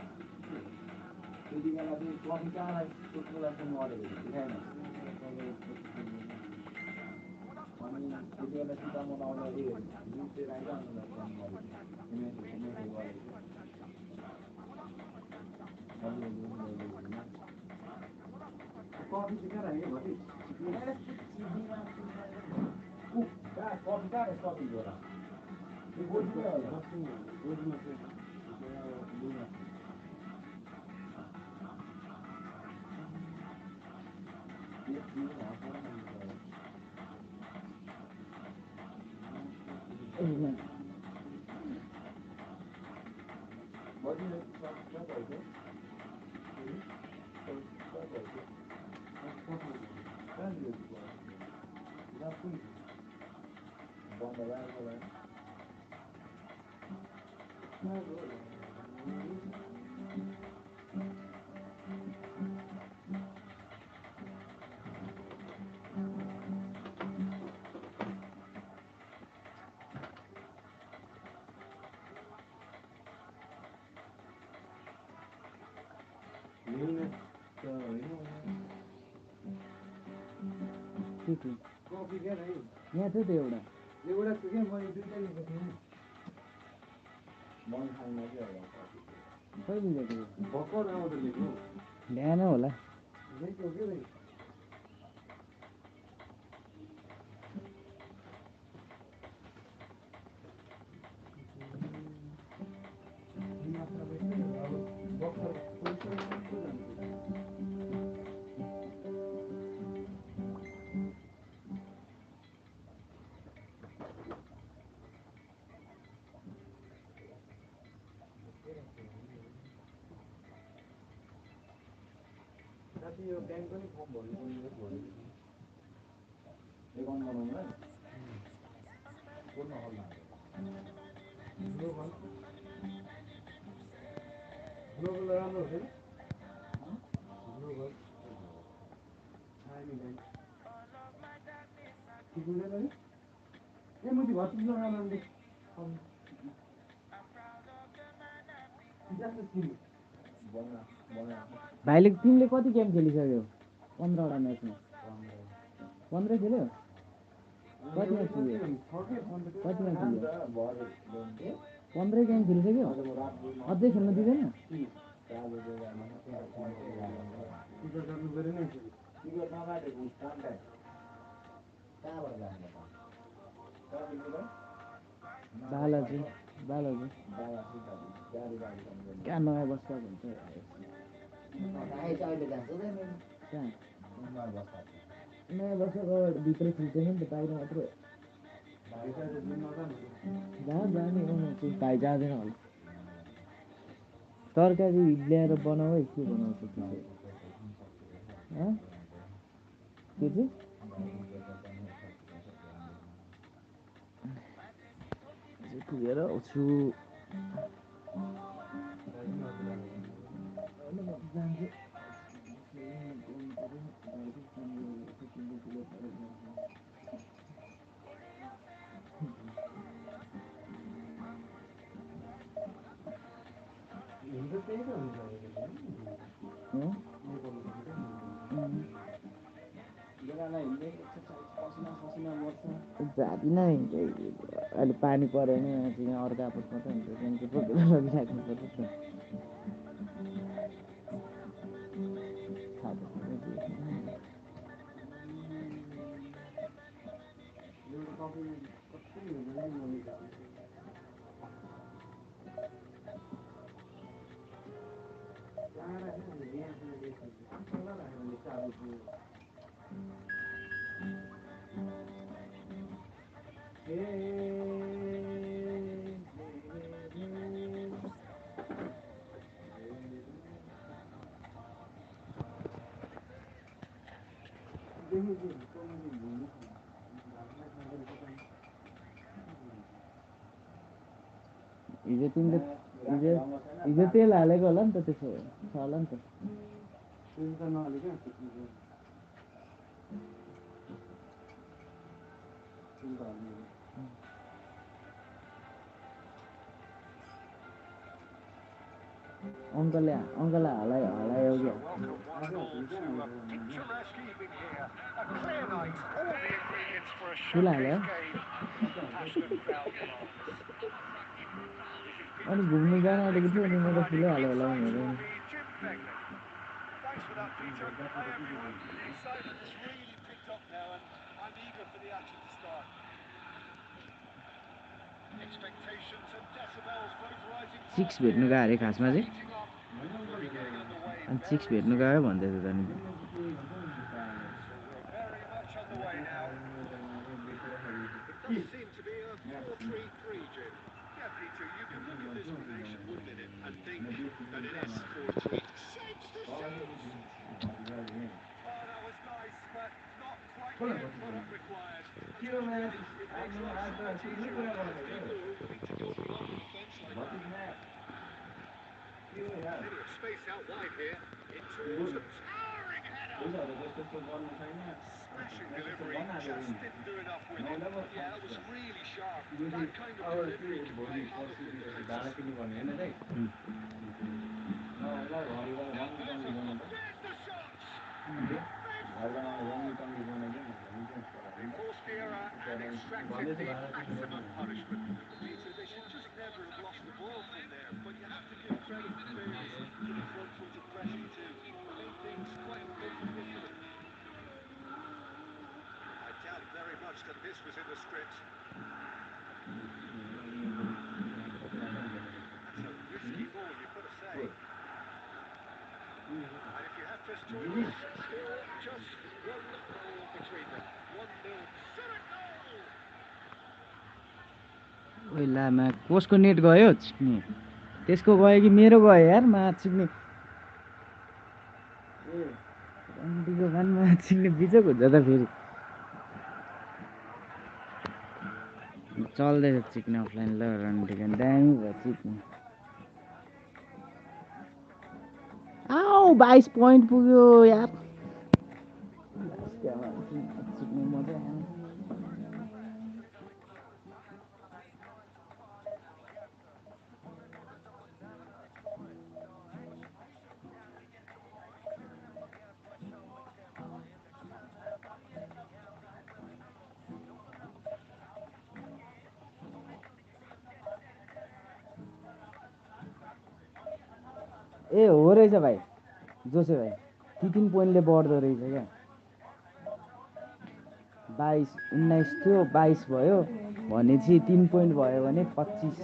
त्यति बेला चाहिँ कफी कहाँलाई सोध्नु लाग्छ मरेको थिएँ देखाएन अनि त्यति बेला सीता मन आउँदाखेरि न्युज लिएर आइज भनेर फोन गरेको मेसेज गरेको हजुर कफी चाहिँ कहाँ राख्यो भति कहाँ कफी कहाँ रहेछ कफी झोला त्यो गोलीमा होला गोलीमा चाहिँ लुगा एक दिनु हतार मान्छ बडी सब भयो कहाँ लियो बन्द गरेर कफी क्या राख्यो यहाँ थियो त एउटा एउटा थियो क्या मैले दुईवटा लिएको थिएँ मन खानमा चाहिँ होला कफी कहिले ल्याएको भर्खर आउँदा लिएको ल्याएन होला लिएको के भाइ भर्खर पैसा कस्तो जान्छ साथी यो ब्याङ्क पनि फर्म भर्नुपर्ने रहेछ भनेको एकाउन्ट बनाउनुलाई पूर्ण हल ग्लोबल ग्लोबल राम्रो हुँदैन ग्लोबल आर्मी ब्याङ्क ठिक हुँदैन नि ए म त्यो भर्ती लगाएर भाइले तिमीले कति गेम खेलिसक्यौ 15वटा म्याचमा 15 खेल्यो कतिमा पुग्यो कतिमा पुग्यो 15 गेम खेलिसक्यो अझै खेल्न दिँदैन टिकट गर्नु पऱ्यो नि टिकट नकाटेको कन्ट्याक्ट कहाँबाट जाने बालाजी गाडी कहाँ नयाँ बस्दा हुन्छ अहिले जान्छ कहाँ नयाँ बस्दा नयाँ बस्दाको भित्र खेल्दैन नि त बाहिर मात्रै जाने चाहिँ भाइ जाँदैन होला तरकारी ल्याएर बनाऊ है के बनाउँछ के चाहिँ पुगेर आउँछु हिँड्दा त्यही त हुन्छ जाँदिन अहिले पानी पऱ्यो भने यहाँ अर्को आपत मात्रै हुन्छ त्यहाँदेखि बोकेर लगिराख्नु पर्छ एउटा कफी कति हुँदैन मैले कहाँ राख्यो यहाँ राखेर चाबी हिजो तिमीले हिजो तेल हालेको होला नि त त्यसो छ होला नि त त्यो त नहाल्यो क्या अङ्कललाई हलायो क्या Welcome once more to a picturesque evening here. A clear night, all the ingredients for a showcase game. Passionate crowd demands. This is अनि Peter घुम्नु Drury, जान and आँटेको next to थियो me अनि म त providing ठुलै हालेँ होला insights भनेर will be Jim Begley. Thanks Thanks for that, Peter. Hi, everyone. The excitement has really picked up now, and I'm eager for the action to start. Expectations and decibels both rising 6 fast भेट्नु here. गयो अरे Things खासमा are चाहिँ heating up. We'll be getting underway अनि 6 very भेट्नु soon. गयो भन्दै थियो त नि So we're very much underway now. It does seem to be a 4-3-3, Jim. Yeah, Peter, you can look at this formation 1 minute and think that it is 4-3. Shapes the shoots! Oh, that was nice, but not quite the end product required. And to be honest, it makes life so much easier when there are people who need to go beyond the defence like that. Plenty of space out wide here. In towards the towering header. Smashing delivery, just didn't do enough with it. Yeah, it was really sharp. That kind of delivery can play havoc with defences. There's the shots! They forced the error and extracted the maximum punishment. Peter, they should just never have lost the ball from there, but you have to give credit in fairness to the front-footed pressing too. It made things quite uncomfortable for them. I doubt very much that this was in the script. That's a risky ball, you've got to say. And if you have just joined us, still just 1 goal between them. 1-0. Shot goal! ओइ लामा कसको net गयो चिक्ने त्यसको गयो कि मेरो गयो यार मा चिक्ने रन्डीको कानमा चिक्ने बिजोक हुन्छ त फेरि चल्दैछ चिक्ने अफलाइन ल रन्डीको दामी भयो चिक्ने आऊ 22 पोइन्ट पुग्यो यार चिक्ने मजा आयो ए हो रहेछ भाइ जोसे भाइ 3 पोइन्टले बढ्दो रहेछ क्या 22 19 थियो 22 भयो भनेपछि 3 पोइन्ट भयो भने 25 हुन्छ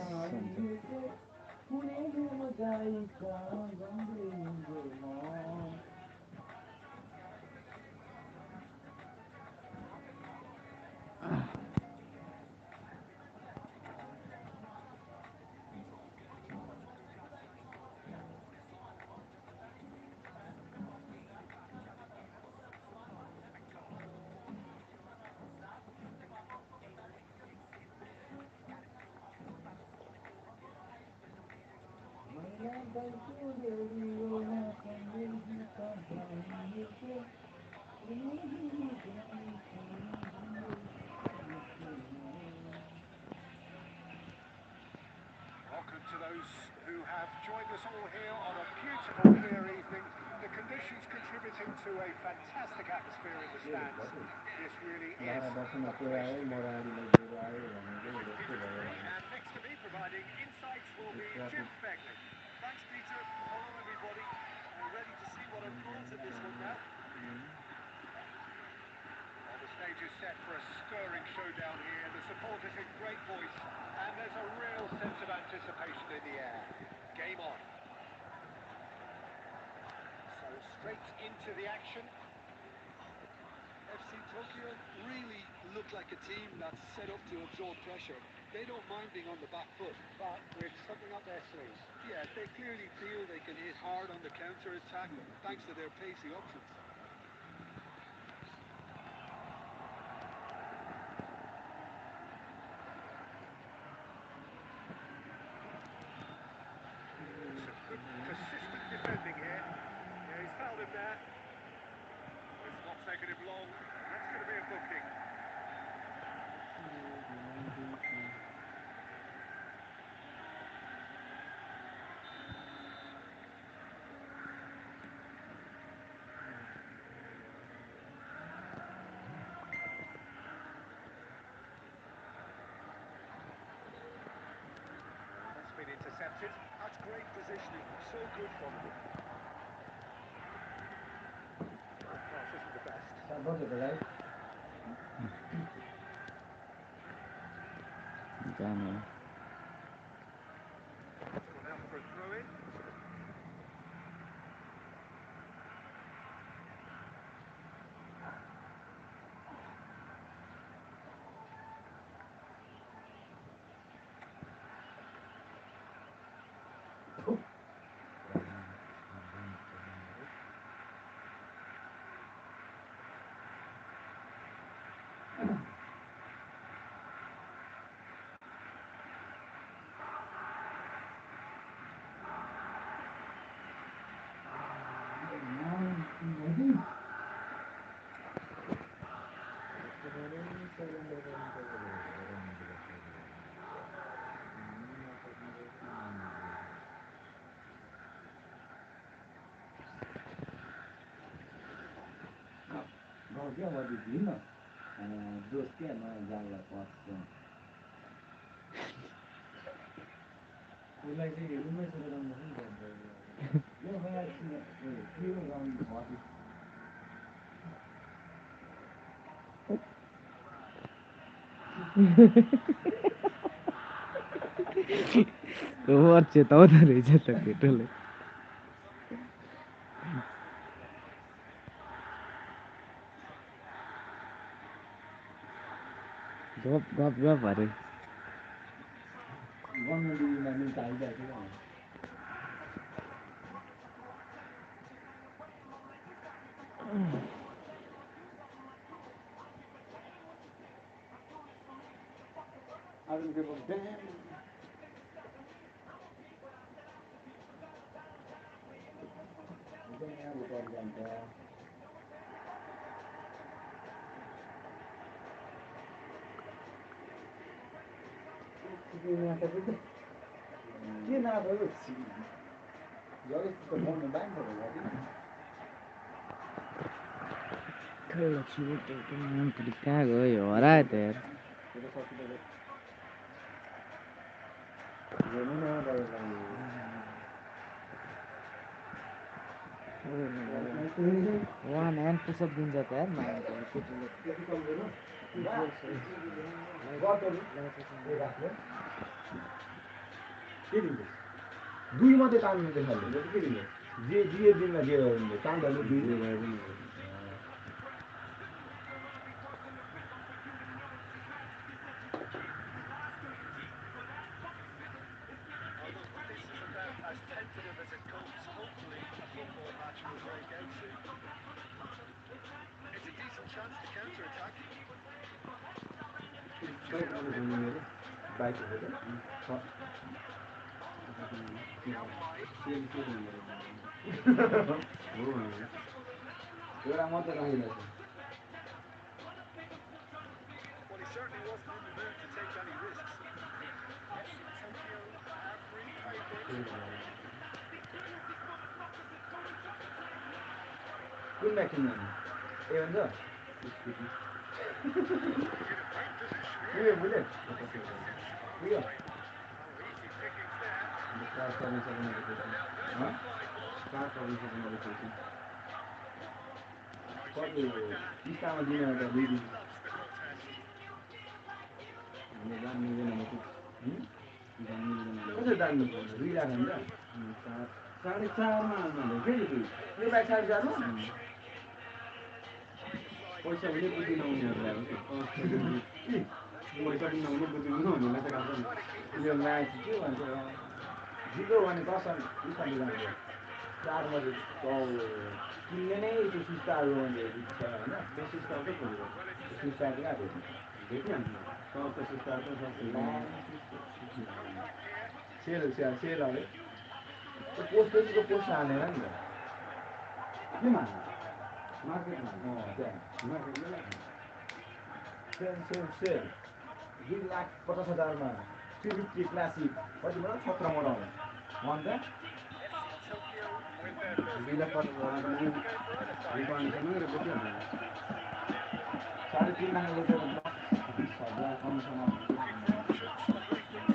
Welcome to those who have joined us all here on a beautiful clear evening. The conditions contributing to a fantastic atmosphere in the stands. This really is a place to be. I'm Peter Drury, and next to me providing insights will be Jim Begley. Thanks, Peter. Hello, everybody. We're ready to see what unfolds in this one now. Well, the stage is set for a stirring showdown here. The supporters in great voice, and there's a real sense of anticipation in the air. Game on. So straight into the action. FC Tokyo really look like a team that's set up to absorb pressure. They don't mind being on the back foot. But with something up their sleeves. Yeah, they clearly feel they can hit hard on the counter-attack thanks to their pacey options. Some good persistent defending here. Yeah, he's fouled him there. It's not taken him long. That's going to be a booking. That's been intercepted. That's great positioning. So good from them. 7 बज्यो त गाई जाने Coming out for a throw in. गाउँ क्या गरिदिनु न दोस्त क्या नयाँ जाललाई पर्छ उसलाई चाहिँ रुममै सोधेर आउनु पनि यो म्याच के हो राउन्ड भयो ओभर चेताउँदो रहेछ त केटोले गफ गफ गफ अरे गभर्मेन्टमा नि हालिरहेको थियो आज पेपर बिहान जान्छ के नाफा हो जहिले त बनाउनु बानी त भयो खेल्न छिटो कहाँ गयो हरायो त यार वान ह्यान्ड पुसअप दिन्छ त यार मान्छेले केटीले के दिन्छ दुई मात्रै तान्नु देखाल्यो के दिन्छ जे जे दिनमा जे गर्नु तान्दा दुई Well, look, this is about as tentative as it comes. Hopefully, a football match will break out soon. It's a decent chance to counter-attack. Bike Now high. एउटा मात्रै राखिरहेको छ Well, he certainly wasn't in the mood to take any risks. FC Tokyo have reclaimed it. कुन vaccine जाने ए भन्छ In a great position उयो here. बुझ्यो Placing the finish on उयो time. Oh, easy pickings there. चार चल्नु सक्ने But now very well applied ball. चार चल्नु सक्ने Right, कति inside that. टिस्टामा He दिने त really दुई दिन loves the contest. हामीले दाम मिल्दैन कसरी दाम मिल्दैन दुई लाख हुन्छ साढे चारमा हाल्नु फेरि यो बाइक साढे चारमा Trying to slide पैसा into पनि play. बुझिन आउनेहरूलाई हो कि पैसा पनि आउने बुझिनु हुनेलाई त खान्छ Trying to keep this yo alive. Match के भन्छ जिरो भने कसम स्टारले जान्छ चार बजे किन्ने नै त्यो सुस्ताहरू भने छ होइन त्यो सुस्ताहरू त खोजेको Well, it just त्यो ends up सुस्ताहरू कहाँ भेट्ने भेटिहाल्छ सबको सुस्ताहरू त compact here. सेल सेल अरे त्यो पोस्ट त्यसको पोस्ट हालेर नि त केमा मार्केटमा त्यहाँ मार्केटमा सेल सेल सेल 2,50,000 350 क्लासिक कति बेला 17 मोडल भन्छ FC Tokyo with their first win of the game for either side, actually. 3.5 lakh लेखेर 10,000 commission Great promotion, some great things.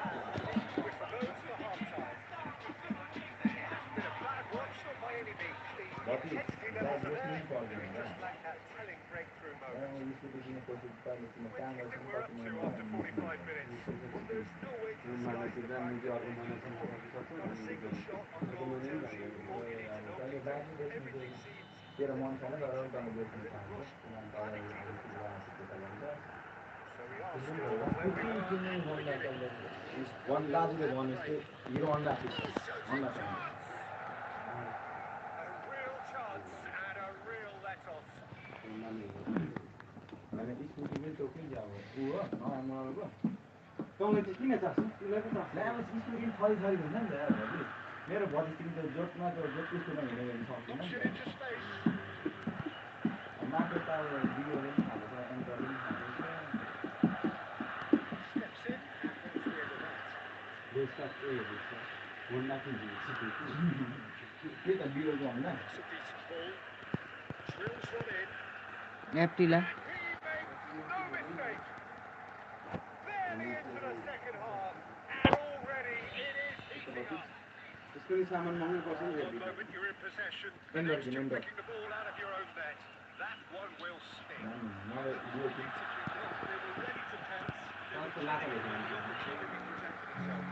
And the lead with the birds for half-time. Hasn't been a bad watch, not by any means. The intensity levels are there. They just lack that telling breakthrough moment. What do you think we're up to after 45 minutes? Well, there's no way to disguise the fact that it's been poor. Not a single shot on goal tells you all you need to know, Peter. Everything seems a little worried to me, a little rushed, panicked even at times. So we are still where we were at the beginning. One दाजुले And भने break. जस्तै हिरो अन्डा fix Oh, shooting अन्डा chance! A real chance and a real let-off. होइन scooty पनि टोक्नै जाऊ ऊ हो नयाँ मोडलको तँलाई चाहिँ किन चाख्छ उसलाई पो चाख्छ ल्या स्कुटी थरी थरी हुन्छ नि त यार भाइ मेरो भतिस्टिङ त जोतमा त जोत स्कुटमा हिँडेर हिँड्नु सक्दैन Knocks नि it त into space. माथि त अब बियो पनि खाएको छ एन्कर पनि खाएको छ Steps in, and what's the end of that? त्यही त बियोको भन्दा It's a decent ball. Drills one in. एप्टिला And he makes no mistake. Barely into the second half. And already it is heating up. त्यसको नि सामान महँगो पर्छ नि One moment you're in possession. The Ender, next you're Ender. picking the ball out of your own net. That one will sting. मलाई बियो Beautifully blocked. They were ready to pounce. They were That's the checking lack of when it. the opportunity presented itself.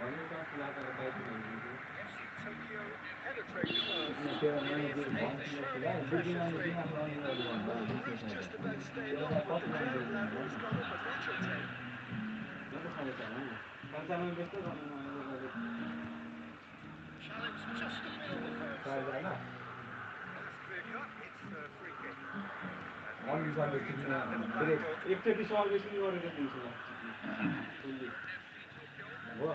भन्ने त लाएर bike ल्याइदिन्छु FC Tokyo penetrate first. तेरो It नयाँ is जे a भन्छ thrilling बुझिन pressure बुझिन swing. The roof's just about staying up, but the crowd level has gone up a notch or ten. Challenge just a bit on the firm side. That's clear cut. It's a free kick. And he's going into that little black dot. एकचोटि servicing गरेर दिन्छु ल हो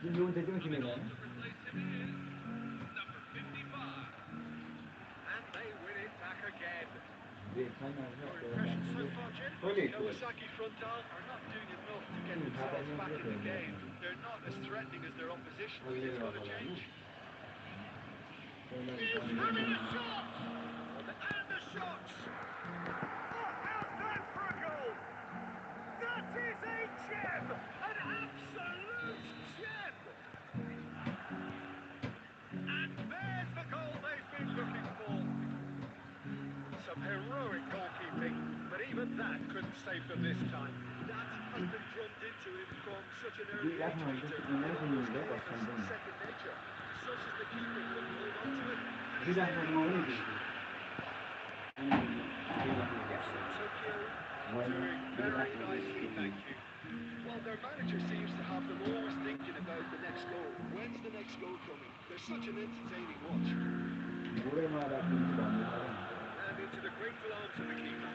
तिमीले उता चाहिँ किनेको होइन And they win it back again. Break छैन Your impression so far, Jim? Kawasaki Frontal are not doing enough to get themselves back in the game. They're not as threatening as their opposition, which is going to change. And the shot! And the shot! Oh, how's that for a goal? That is a gem! An absolute gem! And there's the goal they've been looking for. Some heroic goalkeeping, but even that couldn't save them this time. That has been drummed into him from such an early age, Peter. It almost came as second nature. Such as the keeper couldn't hold on to it, and he's there in the flash. FC Tokyo are doing very nicely, thank you. Well, their manager seems to have them always thinking about the next goal. When's the next goal coming? They're such an entertaining watch. घुँडैमा राखिदिन्छु भन्ने छैन And into the grateful arms of the keeper.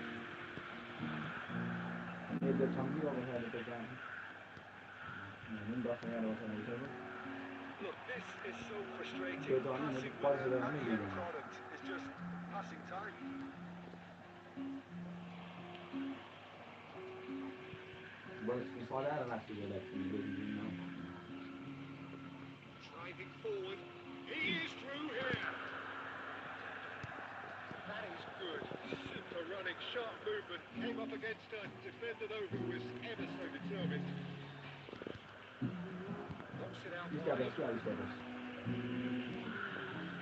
यसले ठम्किरहेको छ अहिले त जान हुनु 10-11 वर्ष भइसक्यो Look, this is so frustrating. त्यो त अनि Passing मैले without पर्सिएर any पनि end दिँदैन product is just passing time. बरु सजाएर राख्छु बेला देखिदिनु Driving forward. He is through here. That is good. Super running, sharp movement. Came up against a defender though who was ever so determined. Knocks it out wide.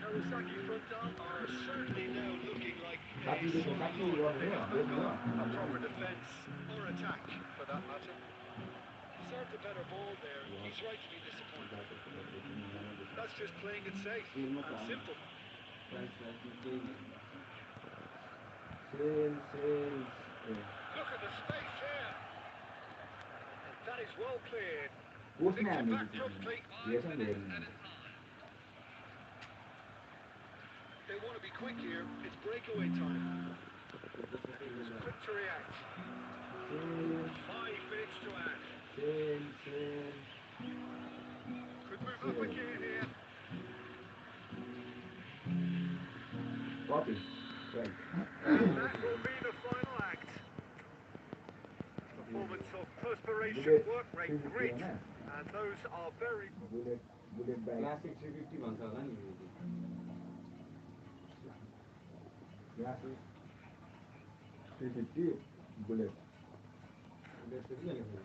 Kawasaki Frontal are certainly now looking like a Happy solid happy lot. They yeah, haven't got yeah. a proper defence or attack, for that matter. Served a better ball there. He's right to be disappointed. That's just playing it safe and simple. Look at the space here. That is well cleared. Nicked it back promptly. They want to be quick here. It's breakaway time. He was quick to react. 5 minutes to add. Could move up again here. Copy. Right. And that will be the final act. Performance of perspiration, work rate great, and those are very good. Bullet bag. Classic 350 भन्छ होला नि Classic 350 bullet. त्यसरी नै लेख्नु